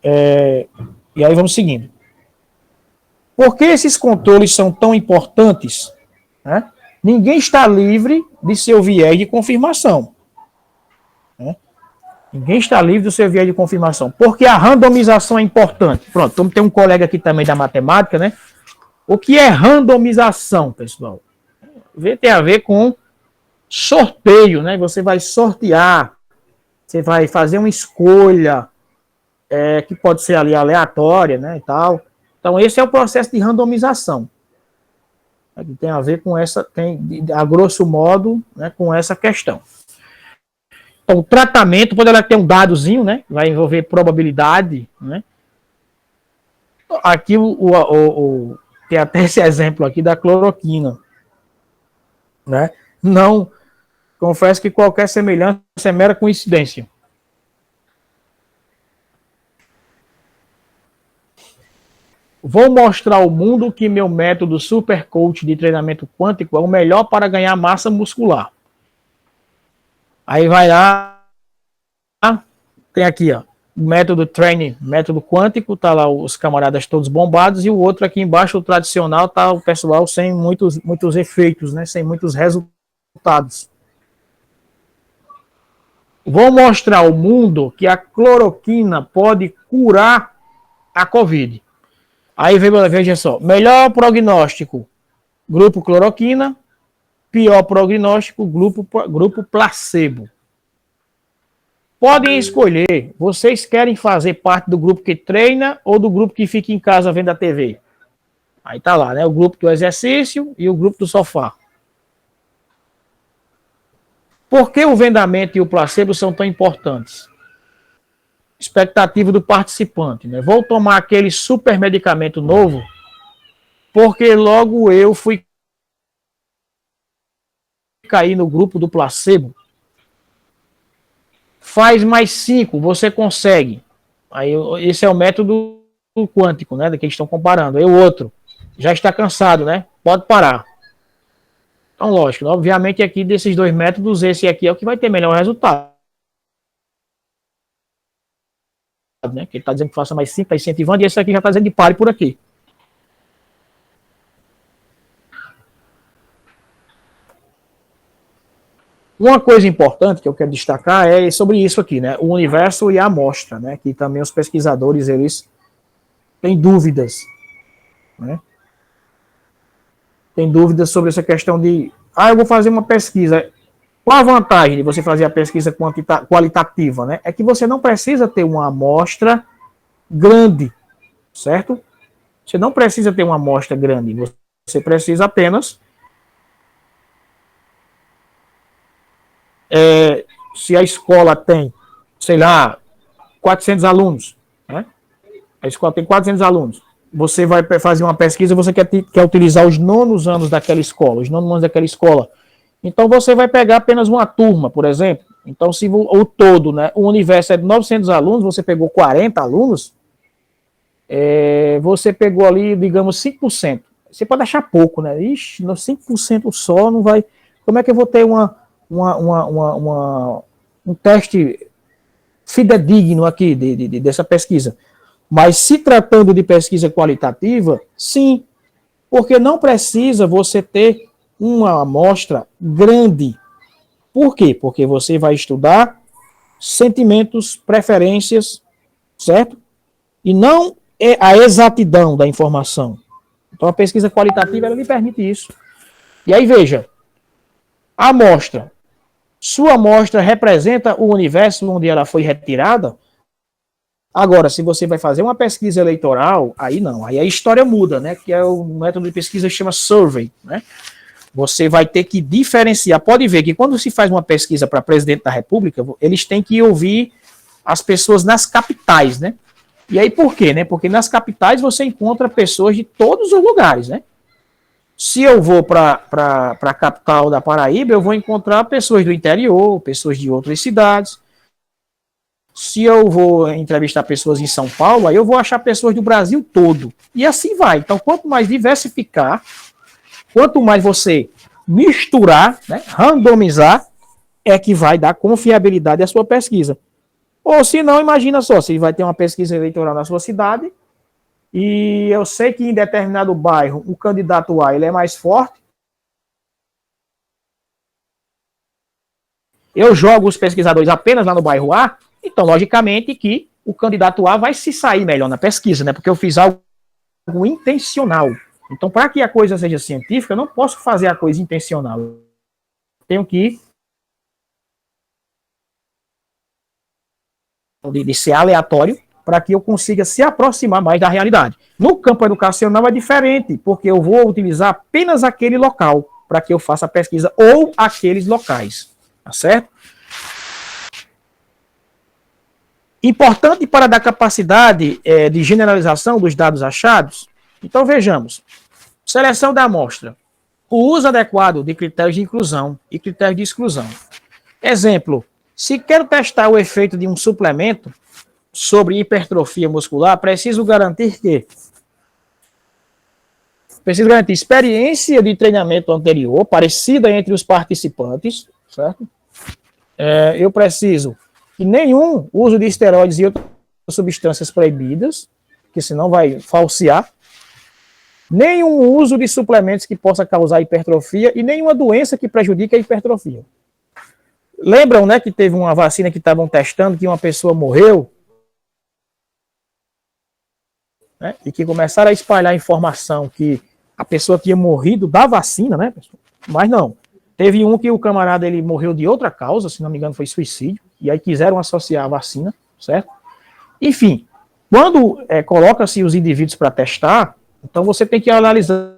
E aí vamos seguindo. Por que esses controles são tão importantes? Né? Ninguém está livre de seu viés de confirmação. Né? Ninguém está livre do seu viés de confirmação. Porque a randomização é importante. Pronto, então tem um colega aqui também da matemática, né? O que é randomização, pessoal? Tem a ver com sorteio, né? Você vai sortear, você vai fazer uma escolha, que pode ser ali aleatória, né, e tal. Então, esse é o processo de randomização. Que tem a ver com a grosso modo, né, com essa questão. Então, o tratamento, pode ela ter um dadozinho, né? Vai envolver probabilidade, né? Aqui tem até esse exemplo aqui da cloroquina, né? Não, confesso que qualquer semelhança é mera coincidência. Vou mostrar ao mundo que meu método Super Coach de treinamento quântico é o melhor para ganhar massa muscular. Aí vai lá, tem aqui, ó, o método training, método quântico, tá lá os camaradas todos bombados, e o outro aqui embaixo, o tradicional, tá o pessoal sem muitos efeitos, né, sem muitos resultados. Vou mostrar ao mundo que a cloroquina pode curar a Covid. Aí veja só, melhor prognóstico, grupo cloroquina, pior prognóstico, grupo placebo. Podem escolher, vocês querem fazer parte do grupo que treina ou do grupo que fica em casa vendo a TV? Aí tá lá, né, o grupo do exercício e o grupo do sofá. Por que o vendamento e o placebo são tão importantes? Expectativa do participante, né? Vou tomar aquele super medicamento novo, porque logo eu fui cair no grupo do placebo. Faz mais 5, você consegue. Aí esse é o método quântico, né? Da que eles estão comparando. Aí o outro já está cansado, né? Pode parar. Então, lógico, né? Obviamente aqui desses dois métodos, esse aqui é o que vai ter melhor resultado. Né? Que ele está dizendo que faça mais 5, está incentivando, e esse aqui já está dizendo que pare por aqui. Uma coisa importante que eu quero destacar é sobre isso aqui, né? O universo e a amostra, né? Que também os pesquisadores, eles têm dúvidas, né? Tem dúvidas sobre essa questão de, eu vou fazer uma pesquisa. Qual a vantagem de você fazer a pesquisa qualitativa, né? É que você não precisa ter uma amostra grande, certo? Você não precisa ter uma amostra grande, você precisa apenas se a escola tem, sei lá, 400 alunos, né? A escola tem 400 alunos. Você vai fazer uma pesquisa, você quer utilizar os nonos anos daquela escola, os nonos anos daquela escola. Então, você vai pegar apenas uma turma, por exemplo. Então, se o todo, né, o universo é de 900 alunos, você pegou 40 alunos, você pegou ali, digamos, 5%. Você pode achar pouco, né? Ixi, 5% só não vai... Como é que eu vou ter um teste fidedigno aqui dessa pesquisa? Mas se tratando de pesquisa qualitativa, sim, porque não precisa você ter uma amostra grande. Por quê? Porque você vai estudar sentimentos, preferências, certo? E não é a exatidão da informação. Então a pesquisa qualitativa ela lhe permite isso. E aí veja, a amostra, sua amostra representa o universo onde ela foi retirada? Agora, se você vai fazer uma pesquisa eleitoral, aí não, aí a história muda, né? Que é o método de pesquisa que chama survey, né? Você vai ter que diferenciar. Pode ver que quando se faz uma pesquisa para presidente da República, eles têm que ouvir as pessoas nas capitais, né? E aí por quê, né? Porque nas capitais você encontra pessoas de todos os lugares, né? Se eu vou para a capital da Paraíba, eu vou encontrar pessoas do interior, pessoas de outras cidades. Se eu vou entrevistar pessoas em São Paulo, aí eu vou achar pessoas do Brasil todo. E assim vai. Então, quanto mais diversificar, quanto mais você misturar, né, randomizar, é que vai dar confiabilidade à sua pesquisa. Ou se não, imagina só, se vai ter uma pesquisa eleitoral na sua cidade, e eu sei que em determinado bairro o candidato A ele é mais forte, eu jogo os pesquisadores apenas lá no bairro A, então, logicamente, que o candidato A vai se sair melhor na pesquisa, né? Porque eu fiz algo intencional. Então, para que a coisa seja científica, eu não posso fazer a coisa intencional. Eu tenho que de ser aleatório para que eu consiga se aproximar mais da realidade. No campo educacional é diferente, porque eu vou utilizar apenas aquele local para que eu faça a pesquisa, ou aqueles locais, tá certo? Importante para dar capacidade de generalização dos dados achados. Então, vejamos. Seleção da amostra. O uso adequado de critérios de inclusão e critérios de exclusão. Exemplo, se quero testar o efeito de um suplemento sobre hipertrofia muscular, preciso garantir experiência de treinamento anterior, parecida entre os participantes, certo? Eu preciso que nenhum uso de esteroides e outras substâncias proibidas, que senão vai falsear, nenhum uso de suplementos que possa causar hipertrofia e nenhuma doença que prejudique a hipertrofia. Lembram, né, que teve uma vacina que estavam testando, que uma pessoa morreu, né, e que começaram a espalhar a informação que a pessoa tinha morrido da vacina, né, mas não. Teve um que o camarada ele morreu de outra causa, se não me engano foi suicídio, e aí quiseram associar a vacina, certo? Enfim, quando coloca-se os indivíduos para testar, então você tem que analisar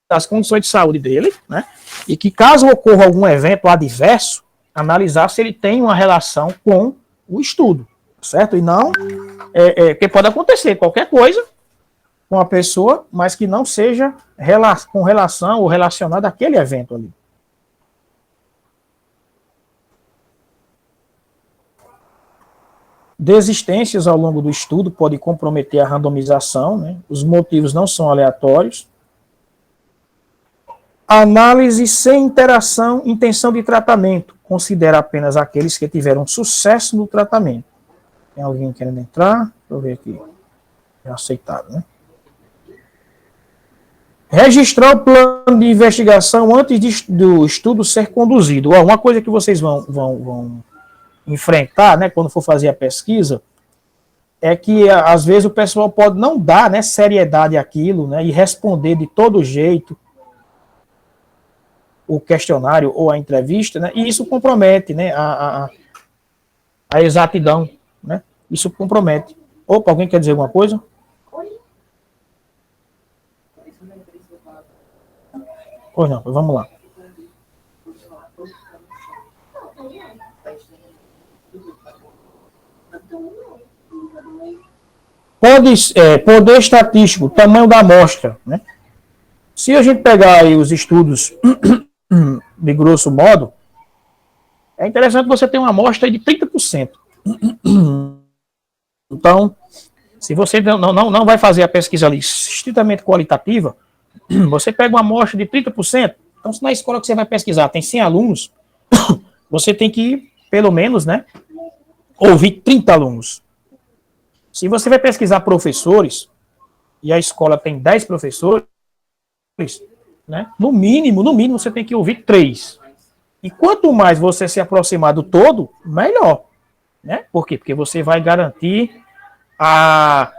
as condições de saúde dele, né? E que caso ocorra algum evento adverso, analisar se ele tem uma relação com o estudo, certo? E não, que pode acontecer qualquer coisa com a pessoa, mas que não seja com relação ou relacionada àquele evento ali. Desistências ao longo do estudo podem comprometer a randomização, né? Os motivos não são aleatórios. Análise sem interação, intenção de tratamento. Considera apenas aqueles que tiveram sucesso no tratamento. Tem alguém querendo entrar? Deixa eu ver aqui. É aceitado, né? Registrar o plano de investigação antes do estudo ser conduzido. Uma coisa que vocês vão enfrentar, né, quando for fazer a pesquisa, é que às vezes o pessoal pode não dar, né, seriedade àquilo, né, e responder de todo jeito. o questionário ou a entrevista, né? E isso compromete, né, a exatidão, né? Isso compromete. Opa, alguém quer dizer alguma coisa? Pois não, vamos lá. Poder estatístico, tamanho da amostra, né? Se a gente pegar aí os estudos de grosso modo, é interessante você ter uma amostra de 30%. Então, se você não vai fazer a pesquisa ali estritamente qualitativa, você pega uma amostra de 30%. Então, se na escola que você vai pesquisar tem 100 alunos, você tem que, pelo menos, né, ouvir 30 alunos. Se você vai pesquisar professores, e a escola tem 10 professores, né, no mínimo, você tem que ouvir 3. E quanto mais você se aproximar do todo, melhor. Né? Por quê? Porque você vai garantir a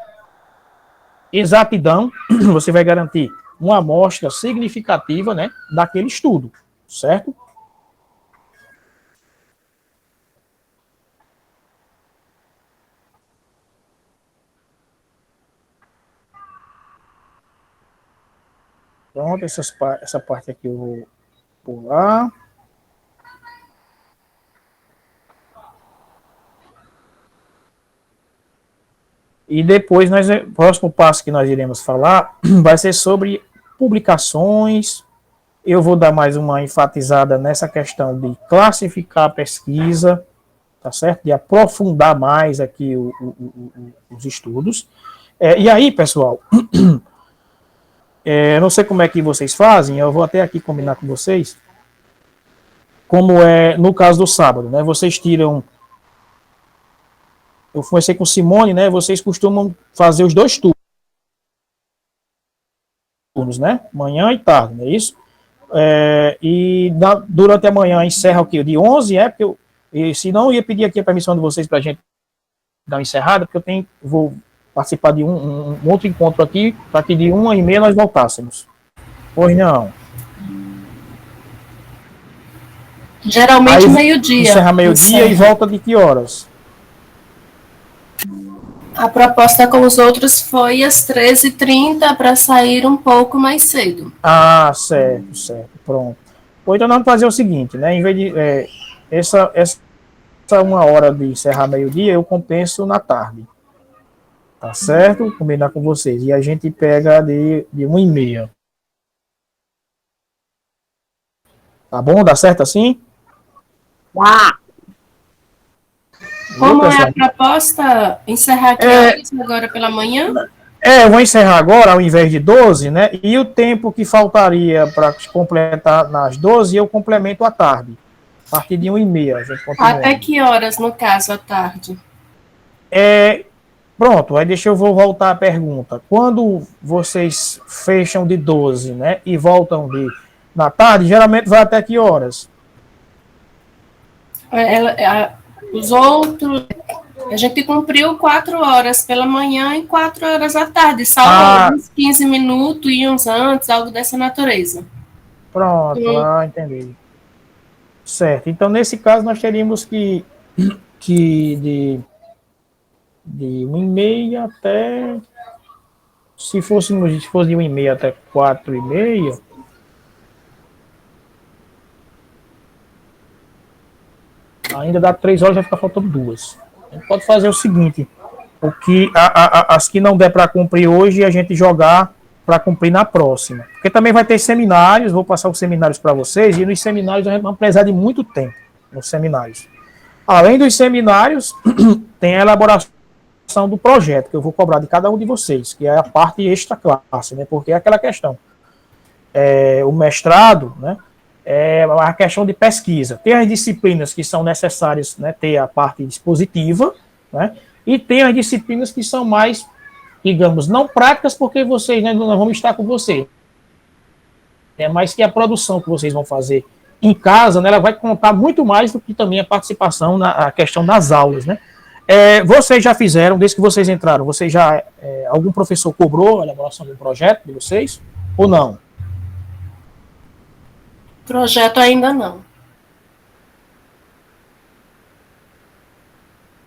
exatidão, você vai garantir uma amostra significativa, né, daquele estudo, certo? Pronto, essa parte aqui eu vou pular. E depois, o próximo passo que nós iremos falar vai ser sobre publicações. Eu vou dar mais uma enfatizada nessa questão de classificar a pesquisa, tá certo? De aprofundar mais aqui os estudos. E aí, pessoal, não sei como é que vocês fazem, eu vou até aqui combinar com vocês, como é no caso do sábado, né? Vocês tiram... Eu conversei com Simone, né? Vocês costumam fazer os 2 turnos, né? Manhã e tarde, não é isso? Durante a manhã encerra o quê? De 11, porque se não, eu ia pedir aqui a permissão de vocês para a gente dar uma encerrada, porque vou participar de um outro encontro aqui, para que de 1h30 nós voltássemos. Pois não. Geralmente meio-dia. Encerra meio-dia e volta de que horas? A proposta com os outros foi às 13h30 para sair um pouco mais cedo. Ah, certo, pronto. Ou então nós vamos fazer o seguinte, né? Em vez de essa 1 hora de encerrar meio-dia, eu compenso na tarde. Tá certo? Combinar com vocês. E a gente pega de 1h30. Tá bom? Dá certo assim? Como é a proposta? Encerrar aqui agora pela manhã? Eu vou encerrar agora, ao invés de 12, né? E o tempo que faltaria para completar nas 12, eu complemento à tarde. A partir de 1h30, a gente continua. Até que horas, no caso, à tarde? Pronto, aí vou voltar à pergunta. Quando vocês fecham de 12, né? E voltam na tarde, geralmente vai até que horas? Os outros, a gente cumpriu 4 horas pela manhã e 4 horas à tarde, salvo uns 15 minutos e uns antes, algo dessa natureza. Pronto, entendi. Certo, então nesse caso nós teríamos que de 1h30 até, se fosse de 1h30 até 4h30, ainda dá 3 horas, vai ficar faltando 2. A gente pode fazer o seguinte, as que não der para cumprir hoje, a gente jogar para cumprir na próxima. Porque também vai ter seminários, vou passar os seminários para vocês, e nos seminários a gente vai precisar de muito tempo, nos seminários. Além dos seminários, tem a elaboração do projeto, que eu vou cobrar de cada um de vocês, que é a parte extra classe, né? Porque é aquela questão. O mestrado, né? É a questão de pesquisa. Tem as disciplinas que são necessárias, né, ter a parte expositiva, né, e tem as disciplinas que são mais, digamos, não práticas, porque vocês, né, não vamos estar com vocês. Mas que a produção que vocês vão fazer em casa, né, ela vai contar muito mais do que também a participação na questão das aulas, né. Vocês já fizeram, desde que vocês entraram, algum professor cobrou a elaboração do projeto de vocês, ou não? Projeto ainda não.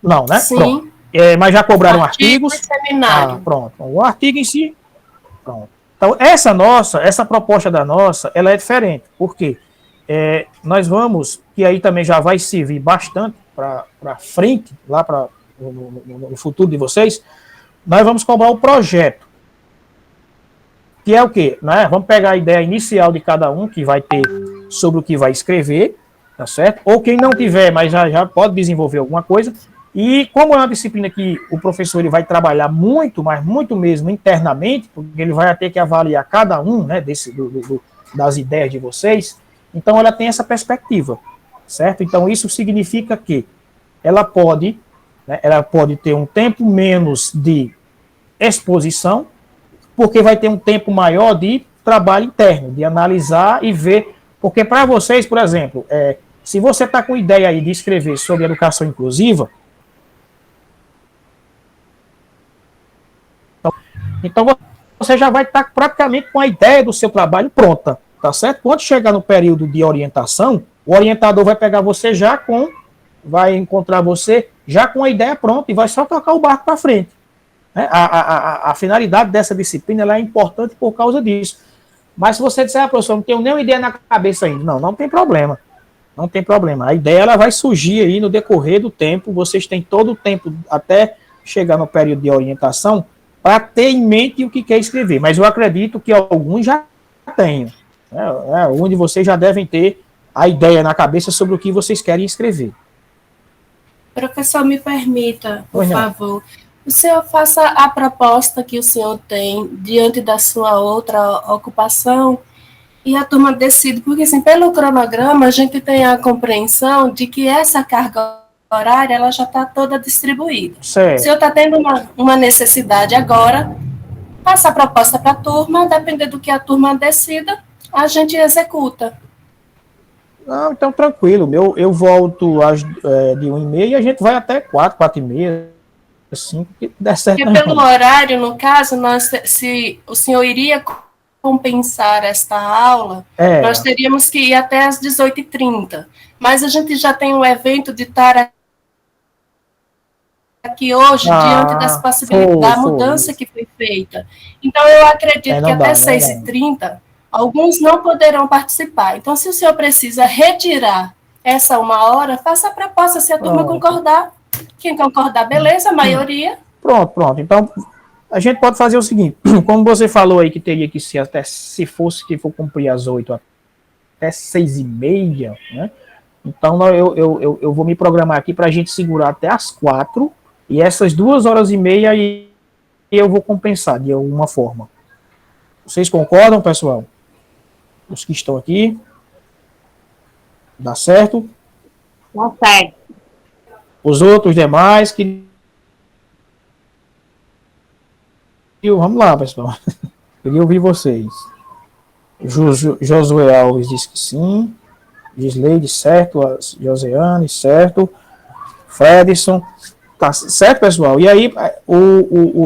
Não, né? Sim. Pronto. Mas já cobraram artigos? Seminário. Pronto. O artigo em si, pronto. Então, essa proposta da nossa, ela é diferente. Por quê? Nós vamos, que aí também já vai servir bastante para frente, lá para no futuro de vocês, nós vamos cobrar o projeto. Que é o quê? Né? Vamos pegar a ideia inicial de cada um, que vai ter sobre o que vai escrever, tá certo? Ou quem não tiver, mas já pode desenvolver alguma coisa. E como é uma disciplina que o professor ele vai trabalhar muito, mas muito mesmo internamente, porque ele vai ter que avaliar cada um, né, das ideias de vocês, então ela tem essa perspectiva, certo? Então isso significa que ela pode ter um tempo menos de exposição, porque vai ter um tempo maior de trabalho interno, de analisar e ver, porque para vocês, por exemplo, se você está com ideia aí de escrever sobre educação inclusiva, então você já vai estar praticamente com a ideia do seu trabalho pronta, tá certo? Quando chegar no período de orientação, o orientador vai pegar você vai encontrar você já com a ideia pronta e vai só tocar o barco para frente. A finalidade dessa disciplina ela é importante por causa disso. Mas se você disser, professor, não tenho nenhuma ideia na cabeça ainda, não tem problema. Não tem problema. A ideia ela vai surgir aí no decorrer do tempo, vocês têm todo o tempo até chegar no período de orientação para ter em mente o que quer escrever. Mas eu acredito que alguns já tenham. Um de vocês já devem ter a ideia na cabeça sobre o que vocês querem escrever. Professor, me permita, por favor. O senhor faça a proposta que o senhor tem diante da sua outra ocupação e a turma decide, porque assim, pelo cronograma a gente tem a compreensão de que essa carga horária ela já está toda distribuída. Certo. O senhor está tendo uma necessidade agora, passa a proposta para a turma, dependendo do que a turma decida, a gente executa. Não, então tranquilo, eu volto de 1h30 e a gente vai até 4h30, 5, que der certo. Porque pelo horário, no caso, se o senhor iria compensar esta aula, nós teríamos que ir até às 18h30. Mas a gente já tem um evento de estar aqui hoje, diante das possibilidades da mudança que foi feita. Então, eu acredito que até 6h30, alguns não poderão participar. Então, se o senhor precisa retirar essa 1 hora, faça a proposta, se a turma concordar. Quem concordar, beleza, a maioria. Pronto. Então, a gente pode fazer o seguinte, como você falou aí que teria que ser até, se fosse que for cumprir às 8, até 6h30, né? Então, eu vou me programar aqui para a gente segurar até às 4, e essas 2h30 aí eu vou compensar de alguma forma. Vocês concordam, pessoal? Os que estão aqui? Dá certo? Dá certo. Os outros demais que... Vamos lá, pessoal. Queria ouvir vocês. Josué Alves disse que sim. Gisleide, certo. Joseane, certo. Fredson, tá certo, pessoal? E aí, o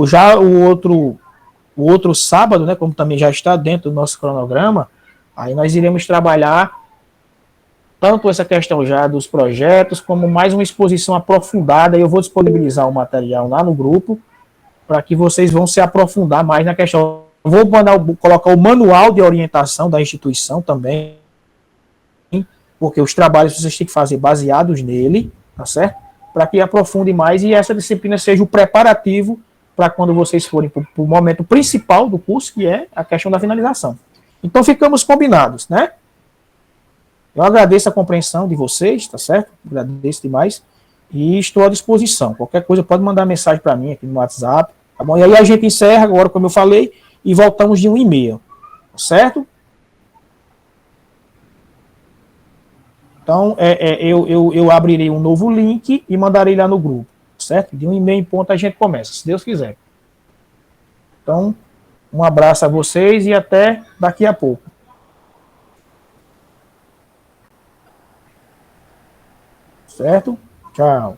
outro sábado, né, como também já está dentro do nosso cronograma, aí nós iremos trabalhar tanto essa questão já dos projetos, como mais uma exposição aprofundada. Eu vou disponibilizar o material lá no grupo, para que vocês vão se aprofundar mais na questão. Vou colocar o manual de orientação da instituição também, porque os trabalhos vocês têm que fazer baseados nele, tá certo? Para que aprofunde mais e essa disciplina seja o preparativo para quando vocês forem para o momento principal do curso, que é a questão da finalização. Então ficamos combinados, né? Eu agradeço a compreensão de vocês, tá certo? Agradeço demais e estou à disposição. Qualquer coisa pode mandar mensagem para mim aqui no WhatsApp, tá bom? E aí a gente encerra agora, como eu falei, e voltamos de 1h30, tá certo? Então, eu abrirei um novo link e mandarei lá no grupo, certo? De 1h30 em ponto a gente começa, se Deus quiser. Então, um abraço a vocês e até daqui a pouco. Certo? Tchau.